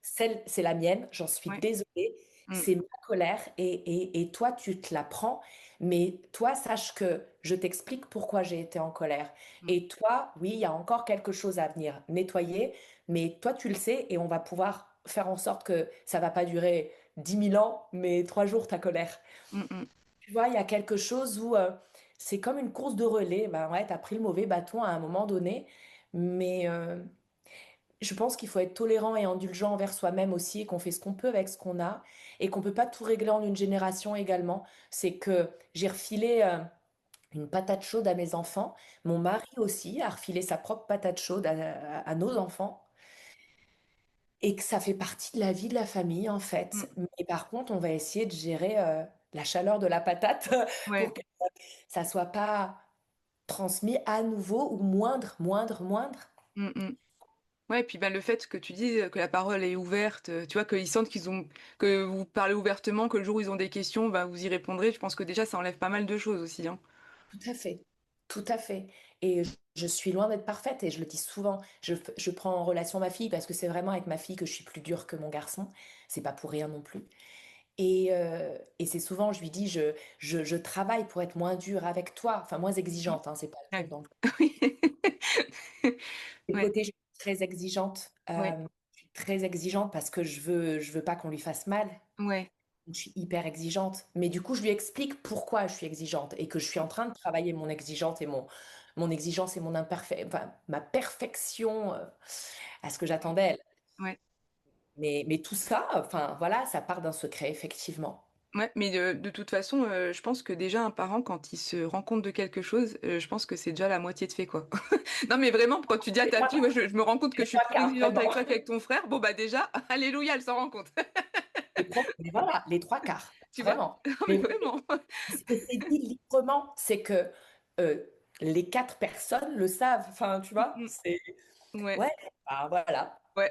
C'est la mienne, j'en suis ouais. désolée. Mm, C'est ma colère et toi, tu te la prends. Mais toi, sache que je t'explique pourquoi j'ai été en colère. mm, Et toi, oui, il y a encore quelque chose à venir nettoyer, mais toi, tu le sais et on va pouvoir faire en sorte que ça va pas durer 10 000 ans, mais 3 jours, ta colère. mm, mm, Tu vois, il y a quelque chose où c'est comme une course de relais. Ben ouais, tu as pris le mauvais bâton à un moment donné, mais je pense qu'il faut être tolérant et indulgent envers soi-même aussi et qu'on fait ce qu'on peut avec ce qu'on a et qu'on peut pas tout régler en une génération également. C'est que j'ai refilé une patate chaude à mes enfants. Mon mari aussi a refilé sa propre patate chaude à nos enfants. Et que ça fait partie de la vie de la famille, en Mmh. fait. Mais par contre, on va essayer de gérer la chaleur de la patate Ouais. pour que ça soit pas transmis à nouveau ou moindre, moindre, moindre. Mmh mh. Ouais, et puis, bah, le fait que tu dis, que la parole est ouverte, tu vois, qu'ils sentent que vous parlez ouvertement, que le jour où ils ont des questions, bah, vous y répondrez. Je pense que déjà ça enlève pas mal de choses aussi, hein. Tout à fait, tout à fait. Et je suis loin d'être parfaite et je le dis souvent. Je prends en relation ma fille parce que c'est vraiment avec ma fille que je suis plus dure que mon garçon. C'est pas pour rien non plus. Et c'est souvent, je lui dis, je travaille pour être moins dure avec toi, enfin moins Mmh. exigeante, hein, c'est pas le Ouais. mot dans le Oui. Ouais, côté, je suis très exigeante. ouais, Je suis très exigeante parce que je veux pas qu'on lui fasse mal. ouais. Donc, je suis hyper exigeante. Mais du coup, je lui explique pourquoi je suis exigeante et que je suis Mmh. en train de travailler mon exigeante et mon exigence et enfin, ma perfection à ce que j'attends d'elle. Ouais. Mais tout ça, enfin voilà, ça part d'un secret, effectivement. Ouais, mais de toute façon, je pense que déjà un parent quand il se rend compte de quelque chose, je pense que c'est déjà la moitié de fait, quoi. Non, mais vraiment, quand tu dis à Les ta trois, fille: «Ouais, je me rends compte que les je suis trois plus quarts, exigeante vraiment. avec toi qu'avec ton frère», bon, bah, déjà, alléluia, elle s'en rend compte. Mais voilà, les trois quarts, Tu vois? vraiment. Non, mais Mais vraiment. c'est dit librement, c'est que les quatre personnes le savent. Enfin, tu vois, Mmh c'est mh. Ouais, ouais, bah voilà. ouais.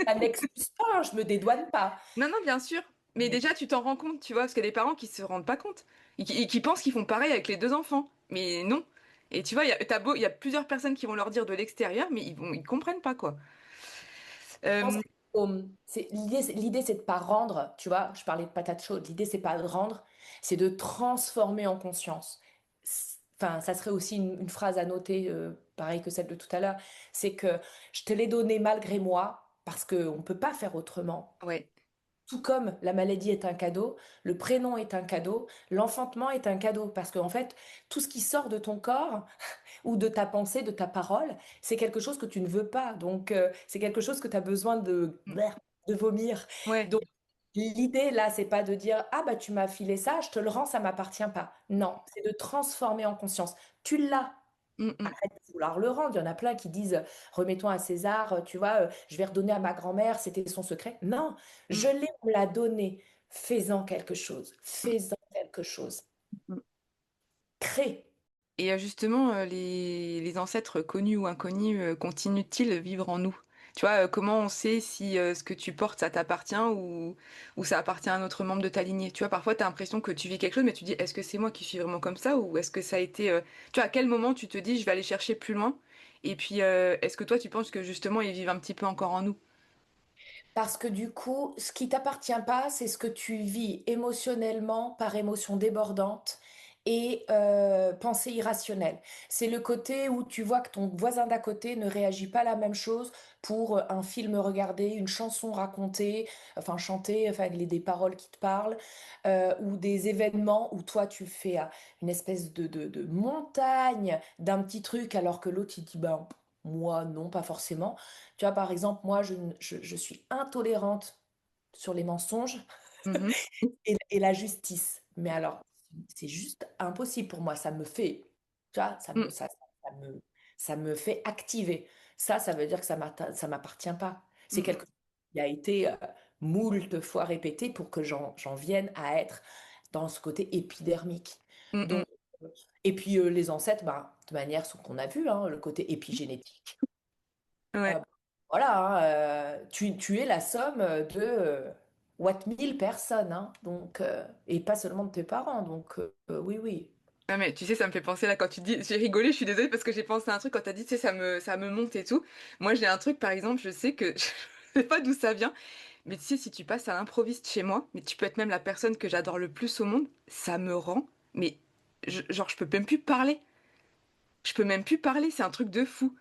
Ça n'excuse pas, hein, je me dédouane pas. Non, non, bien sûr, mais Mais déjà tu t'en rends compte, tu vois? Parce qu'il y a des parents qui se rendent pas compte et qui pensent qu'ils font pareil avec les 2 enfants, mais non, et tu vois, il y a plusieurs personnes qui vont leur dire de l'extérieur, mais ils comprennent pas, quoi. je pense Hem, que l'idée, c'est de pas rendre, tu vois, je parlais de patate chaude, l'idée, c'est pas de rendre, c'est de transformer en conscience. Enfin, ça serait aussi une phrase à noter, pareil que celle de tout à l'heure, c'est que je te l'ai donné malgré moi, parce qu'on ne peut pas faire autrement. ouais. Tout comme la maladie est un cadeau, le prénom est un cadeau, l'enfantement est un cadeau, parce qu'en fait, tout ce qui sort de ton corps, ou de ta pensée, de ta parole, c'est quelque chose que tu ne veux pas. Donc, c'est quelque chose que tu as besoin Mmh. de vomir. Ouais. Donc, l'idée là, c'est pas de dire ah bah tu m'as filé ça, je te le rends, ça m'appartient pas. Non, c'est de transformer en conscience. Tu l'as. Mmh mh. Arrête de vouloir le rendre. Il y en a plein qui disent remettons à César, tu vois, je vais redonner à ma grand-mère, c'était son secret. Non, Mmh. je l'ai, on me l'a donné. Fais-en quelque chose. Mmh. Fais-en quelque chose. Mmh. Crée. Et justement, les ancêtres connus ou inconnus, continuent-ils de vivre en nous? Tu vois, comment on sait si, ce que tu portes, ça t'appartient ou ça appartient à un autre membre de ta lignée? Tu vois, parfois, tu as l'impression que tu vis quelque chose, mais tu dis: «Est-ce que c'est moi qui suis vraiment comme ça ou est-ce que ça a été» tu vois, à quel moment tu te dis: «Je vais aller chercher plus loin» et puis, est-ce que toi, tu penses que justement, ils vivent un petit peu encore en nous? Parce que du coup, ce qui t'appartient pas, c'est ce que tu vis émotionnellement par émotion débordante et pensée irrationnelle. C'est le côté où tu vois que ton voisin d'à côté ne réagit pas la même chose pour un film regardé, une chanson racontée, enfin chantée, enfin avec des paroles qui te parlent, ou des événements où toi tu fais une espèce de montagne d'un petit truc alors que l'autre il dit ben moi non, pas forcément. Tu vois, par exemple, moi, je suis intolérante sur les mensonges Mmh. et la justice. Mais alors, c'est juste impossible pour moi. Ça me fait, tu vois, Mmh. ça me, ça me fait activer. Ça veut dire que ça m'appartient pas. C'est Mmh quelque mh. chose qui a été moult fois répété pour que j'en vienne à être dans ce côté épidermique. Mmh mh. Donc, euh, et puis les ancêtres, ben, de manière, ce qu'on a vu, hein, le côté épigénétique. Ouais. Voilà, hein, tu es la somme de what 1000 personnes, hein, donc, et pas seulement de tes parents, donc oui, oui. Ah mais tu sais, ça me fait penser là quand tu dis j'ai rigolé, je suis désolée parce que j'ai pensé à un truc quand tu as dit: «Tu sais, ça me monte et tout». Moi, j'ai un truc, par exemple, je sais que je sais pas d'où ça vient, mais tu sais, si tu passes à l'improviste chez moi, mais tu peux être même la personne que j'adore le plus au monde, ça me rend mais genre, je peux même plus parler. Je peux même plus parler, c'est un truc de fou.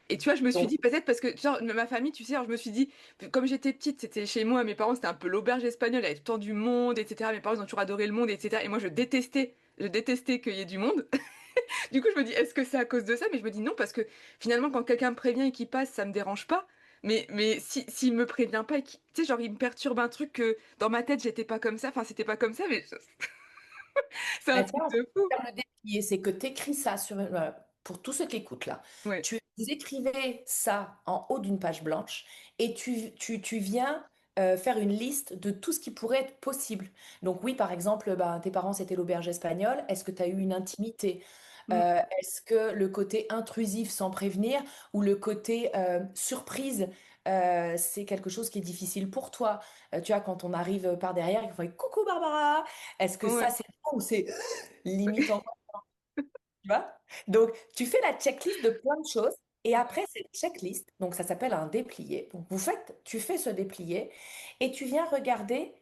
Et tu vois, je me suis Donc, dit peut-être parce que genre ma famille, tu sais, alors je me suis dit, comme j'étais petite, c'était chez moi, mes parents, c'était un peu l'auberge espagnole, il y avait tout le temps du monde et cetera. Mes parents, ils ont toujours adoré le monde et cetera et moi, je détestais Je détestais qu'il y ait du monde. Du coup, je me dis: «Est-ce que c'est à cause de ça?» Mais je me dis: «Non», parce que finalement, quand quelqu'un me prévient et qu'il passe, ça me dérange pas. Mais si s'il me prévient pas et qu'il tu sais, genre, il me perturbe un truc que dans ma tête, j'étais pas comme ça, enfin, c'était pas comme ça, mais c'est un Bah, truc tiens, on de fou. va faire le déplier, c'est que tu écris ça pour tous ceux qui écoutent là, Ouais. vous écrivez ça en haut d'une page blanche et tu viens faire une liste de tout ce qui pourrait être possible. Donc oui, par exemple, ben, tes parents c'était l'auberge espagnole, est-ce que tu as eu une intimité? Mmh. Est-ce que le côté intrusif sans prévenir ou le côté surprise, c'est quelque chose qui est difficile pour toi? Tu vois, quand on arrive par derrière, il faut dire coucou Barbara, est-ce que ça Ouais. c'est bon ou c'est limite encore, tu vois? Donc, tu fais la checklist de plein de choses et après cette checklist, donc ça s'appelle un déplié. Donc, tu fais ce déplié et tu viens regarder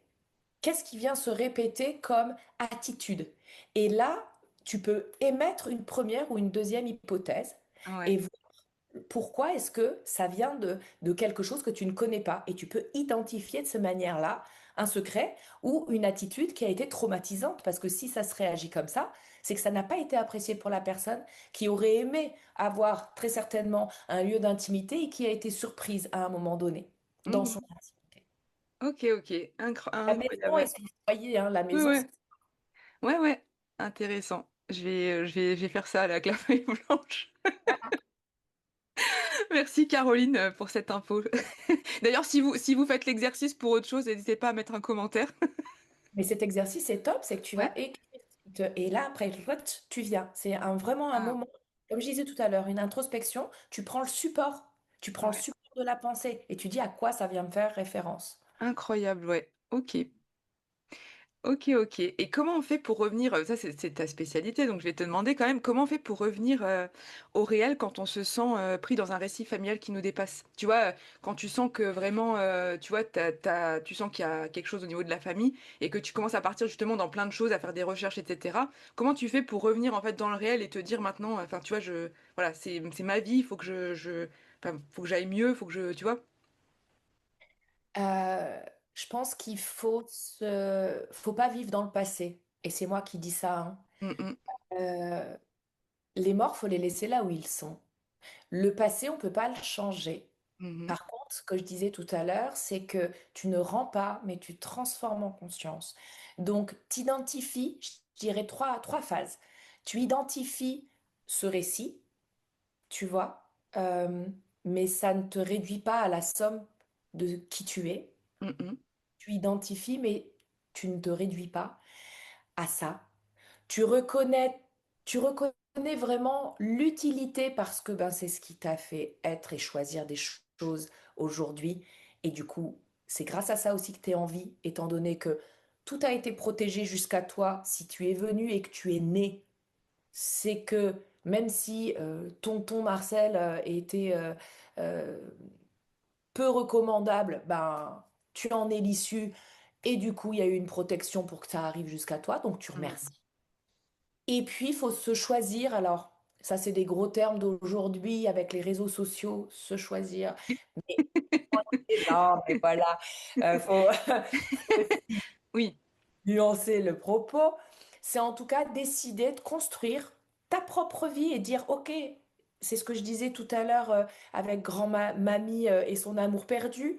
qu'est-ce qui vient se répéter comme attitude. Et là, tu peux émettre une première ou une deuxième hypothèse Ouais. et pourquoi est-ce que ça vient de quelque chose que tu ne connais pas? Et tu peux identifier de cette manière-là un secret ou une attitude qui a été traumatisante. Parce que si ça se réagit comme ça, c'est que ça n'a pas été apprécié pour la personne qui aurait aimé avoir très certainement un lieu d'intimité et qui a été surprise à un moment donné dans son Mmh. intimité. OK, OK. La maison Incroyable. est son foyer, hein, la Ouais, maison, ouais. Ouais, ouais. Intéressant. Je vais faire ça là avec la feuille blanche. Merci Caroline, pour cette info. D'ailleurs, si vous faites l'exercice pour autre chose, n'hésitez pas à mettre un commentaire. mais cet exercice est top, c'est que tu Ouais. vas écrire et là, après, tu viens. C'est vraiment un Ah, moment, comme je disais tout à l'heure, une introspection. Tu prends le support, tu prends le ouais. support de la pensée et tu dis à quoi ça vient me faire référence. Incroyable, ouais. OK. OK, OK. Et comment on fait pour revenir, ça c'est ta spécialité, donc je vais te demander quand même, comment on fait pour revenir, au réel quand on se sent, pris dans un récit familial qui nous dépasse? Tu vois, quand tu sens que vraiment, tu vois, tu sens qu'il y a quelque chose au niveau de la famille et que tu commences à partir justement dans plein de choses, à faire des recherches et cetera. Comment tu fais pour revenir en fait dans le réel et te dire maintenant, enfin tu vois, voilà, c'est ma vie, il faut que enfin, faut que j'aille mieux, faut que tu vois? Euh, je pense faut pas vivre dans le passé. Et c'est moi qui dis ça, hein. Mmh mh. Euh, les morts, faut les laisser là où ils sont. Le passé, on peut pas le changer. Mmh. Par contre, ce que je disais tout à l'heure, c'est que tu ne rends pas, mais tu transformes en conscience. Donc, tu identifies, je dirais trois phases. Tu identifies ce récit, tu vois, mais ça ne te réduit pas à la somme de qui tu es. Mmh mh. Tu identifies, mais tu ne te réduis pas à ça. Tu reconnais, tu reconnais vraiment l'utilité parce que ben, c'est ce qui t'a fait être et choisir des choses aujourd'hui. Et du coup, c'est grâce à ça aussi que tu es en vie, étant donné que tout a été protégé jusqu'à toi. Si tu es venu et que tu es né, c'est que même si tonton Marcel était euh, peu recommandable, ben, tu en es l'issue. Et du coup, il y a eu une protection pour que ça arrive jusqu'à toi. Donc, tu Mmh. remercies. Et puis, il faut se choisir. Alors, ça, c'est des gros termes d'aujourd'hui avec les réseaux sociaux, se choisir. Mais non, mais voilà, faut, faut aussi Oui. nuancer le propos. C'est en tout cas décider de construire ta propre vie et dire, OK, c'est ce que je disais tout à l'heure avec grand-mamie et son amour perdu.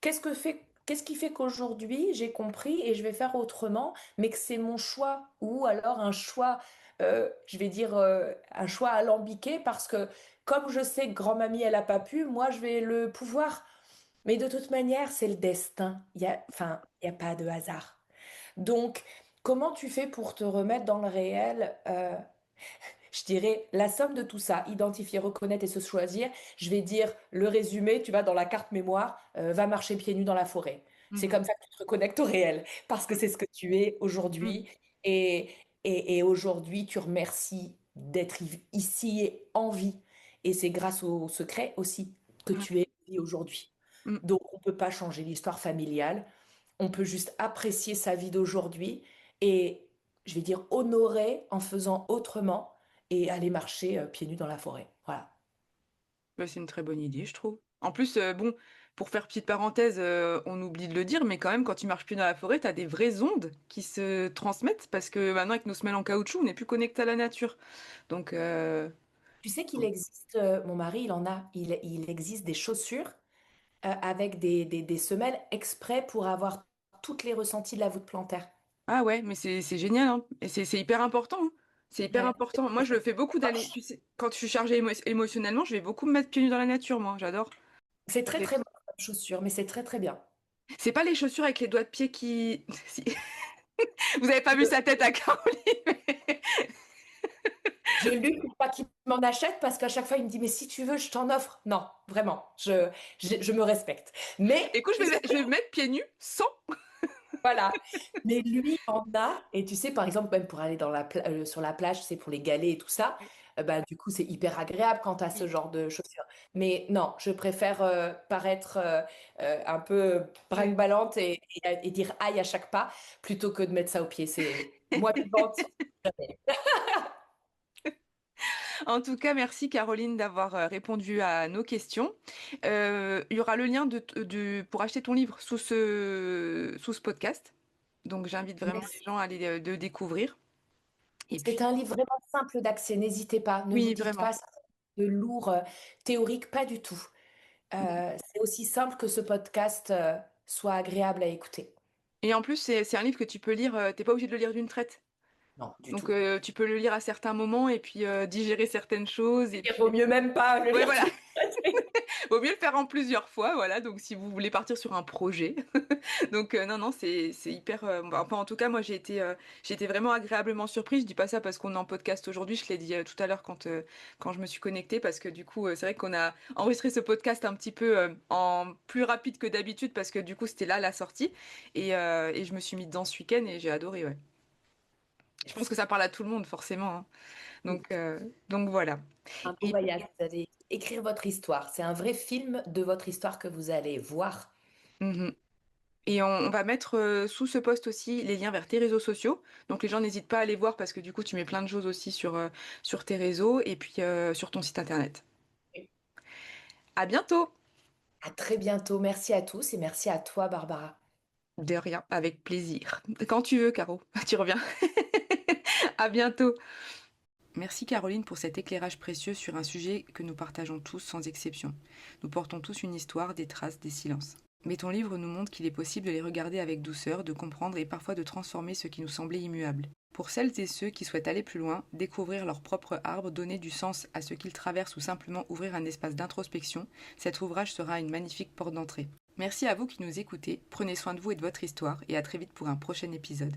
Qu'est-ce qui fait qu'aujourd'hui j'ai compris et je vais faire autrement, mais que c'est mon choix ou alors un choix, je vais dire un choix alambiqué parce que comme je sais que grand-mamie elle a pas pu, moi je vais le pouvoir. Mais de toute manière, c'est le destin. Enfin, il y a pas de hasard. Donc, comment tu fais pour te remettre dans le réel? Je dirais la somme de tout ça, identifier, reconnaître et se choisir. Je vais dire le résumé, tu vas dans la carte mémoire, va marcher pieds nus dans la forêt. C'est Mmh. comme ça que tu te reconnectes au réel, parce que Mmh. c'est ce que tu es Mmh. aujourd'hui. Et, et aujourd'hui, tu remercies d'être ici et en vie. Et c'est grâce au secret aussi que Mmh. tu es en vie aujourd'hui. Mmh. Donc, on ne peut pas changer l'histoire familiale. On peut juste apprécier sa vie d'aujourd'hui et, je vais dire, honorer en faisant autrement et aller marcher pieds nus dans la forêt. Voilà. Bah, c'est une très bonne idée, je trouve. En plus, bon, pour faire petite parenthèse, on oublie de le dire, mais quand même, quand tu marches plus dans la forêt, tu as des vraies ondes qui se transmettent parce que maintenant, avec nos semelles en caoutchouc, on n'est plus connecté à la nature. Donc, Tu sais qu'il existe, mon mari, il en a, il existe des chaussures avec des semelles exprès pour avoir toutes les ressentis de la voûte plantaire. ah ouais, mais c'est génial, hein. Et c'est hyper important, hein. C'est hyper Ouais. important. Moi, je le fais beaucoup d'aller, tu sais, quand je suis chargée émotionnellement, je vais beaucoup me mettre pieds nus dans la nature, moi. J'adore. C'est Ça très fait- très bon comme chaussure, mais c'est très très bien. C'est pas les chaussures avec les doigts de pied qui. Si. Vous avez pas vu sa tête à Caroline. Je lutte pour pas qu'il m'en achète parce qu'à chaque fois il me dit mais si tu veux je t'en offre. Non, vraiment, je me respecte. Mais Écoute, je vais me mettre pieds nus sans. voilà. Mais lui en a et tu sais par exemple même pour aller sur la plage, c'est pour les galets et tout ça, bah, du coup c'est hyper agréable quand tu as ce Oui. genre de chaussures. Mais non, je préfère paraître un peu Oui. brinque-ballante et dire aïe à chaque pas plutôt que de mettre ça au pied. C'est moi vivante. En tout cas, merci Caroline d'avoir répondu à nos questions. Il y aura le lien pour acheter ton livre sous ce podcast. Donc, j'invite vraiment les Merci. gens à aller le découvrir. Et C'est puis, un livre vraiment simple d'accès, n'hésitez pas, ne vous oui, dites vraiment. pas ça de lourd théorique, pas du tout. C'est aussi simple que ce podcast soit agréable à écouter. Et en plus, c'est un livre que tu peux lire, t'es pas obligé de le lire d'une traite. Non, du Donc, tout. tu peux le lire à certains moments et puis digérer certaines choses. Et Il vaut puis, mieux même pas le ouais, lire voilà. tout de suite. Vaut mieux le faire en plusieurs fois, voilà. Donc, si vous voulez partir sur un projet. Donc, non, non, c'est hyper. Bah, enfin, en tout cas, moi, j'ai été vraiment agréablement surprise. Je dis pas ça parce qu'on est en podcast aujourd'hui. Je l'ai dit tout à l'heure quand je me suis connectée, parce que du coup, c'est vrai qu'on a enregistré ce podcast un petit peu en plus rapide que d'habitude, parce que du coup, c'était là la sortie. Et je me suis mis dedans ce week-end et j'ai adoré, ouais. Je pense que ça parle à tout le monde, forcément, hein. Oui, Donc voilà. un beau Et, voyage, vous allez écrire votre histoire. C'est un vrai film de votre histoire que vous allez voir. mhm. Et on va mettre sous ce post aussi les liens vers tes réseaux sociaux. Donc les gens n'hésitent pas à aller voir parce que du coup tu mets plein de choses aussi sur tes réseaux et puis sur ton site internet. À bientôt! À très bientôt. Merci à tous et merci à toi, Barbara. De rien, avec plaisir. Quand tu veux, Caro, tu reviens. À bientôt! Merci Caroline pour cet éclairage précieux sur un sujet que nous partageons tous sans exception. Nous portons tous une histoire, des traces, des silences. Mais ton livre nous montre qu'il est possible de les regarder avec douceur, de comprendre et parfois de transformer ce qui nous semblait immuable. Pour celles et ceux qui souhaitent aller plus loin, découvrir leur propre arbre, donner du sens à ce qu'ils traversent ou simplement ouvrir un espace d'introspection, cet ouvrage sera une magnifique porte d'entrée. Merci à vous qui nous écoutez, prenez soin de vous et de votre histoire et à très vite pour un prochain épisode.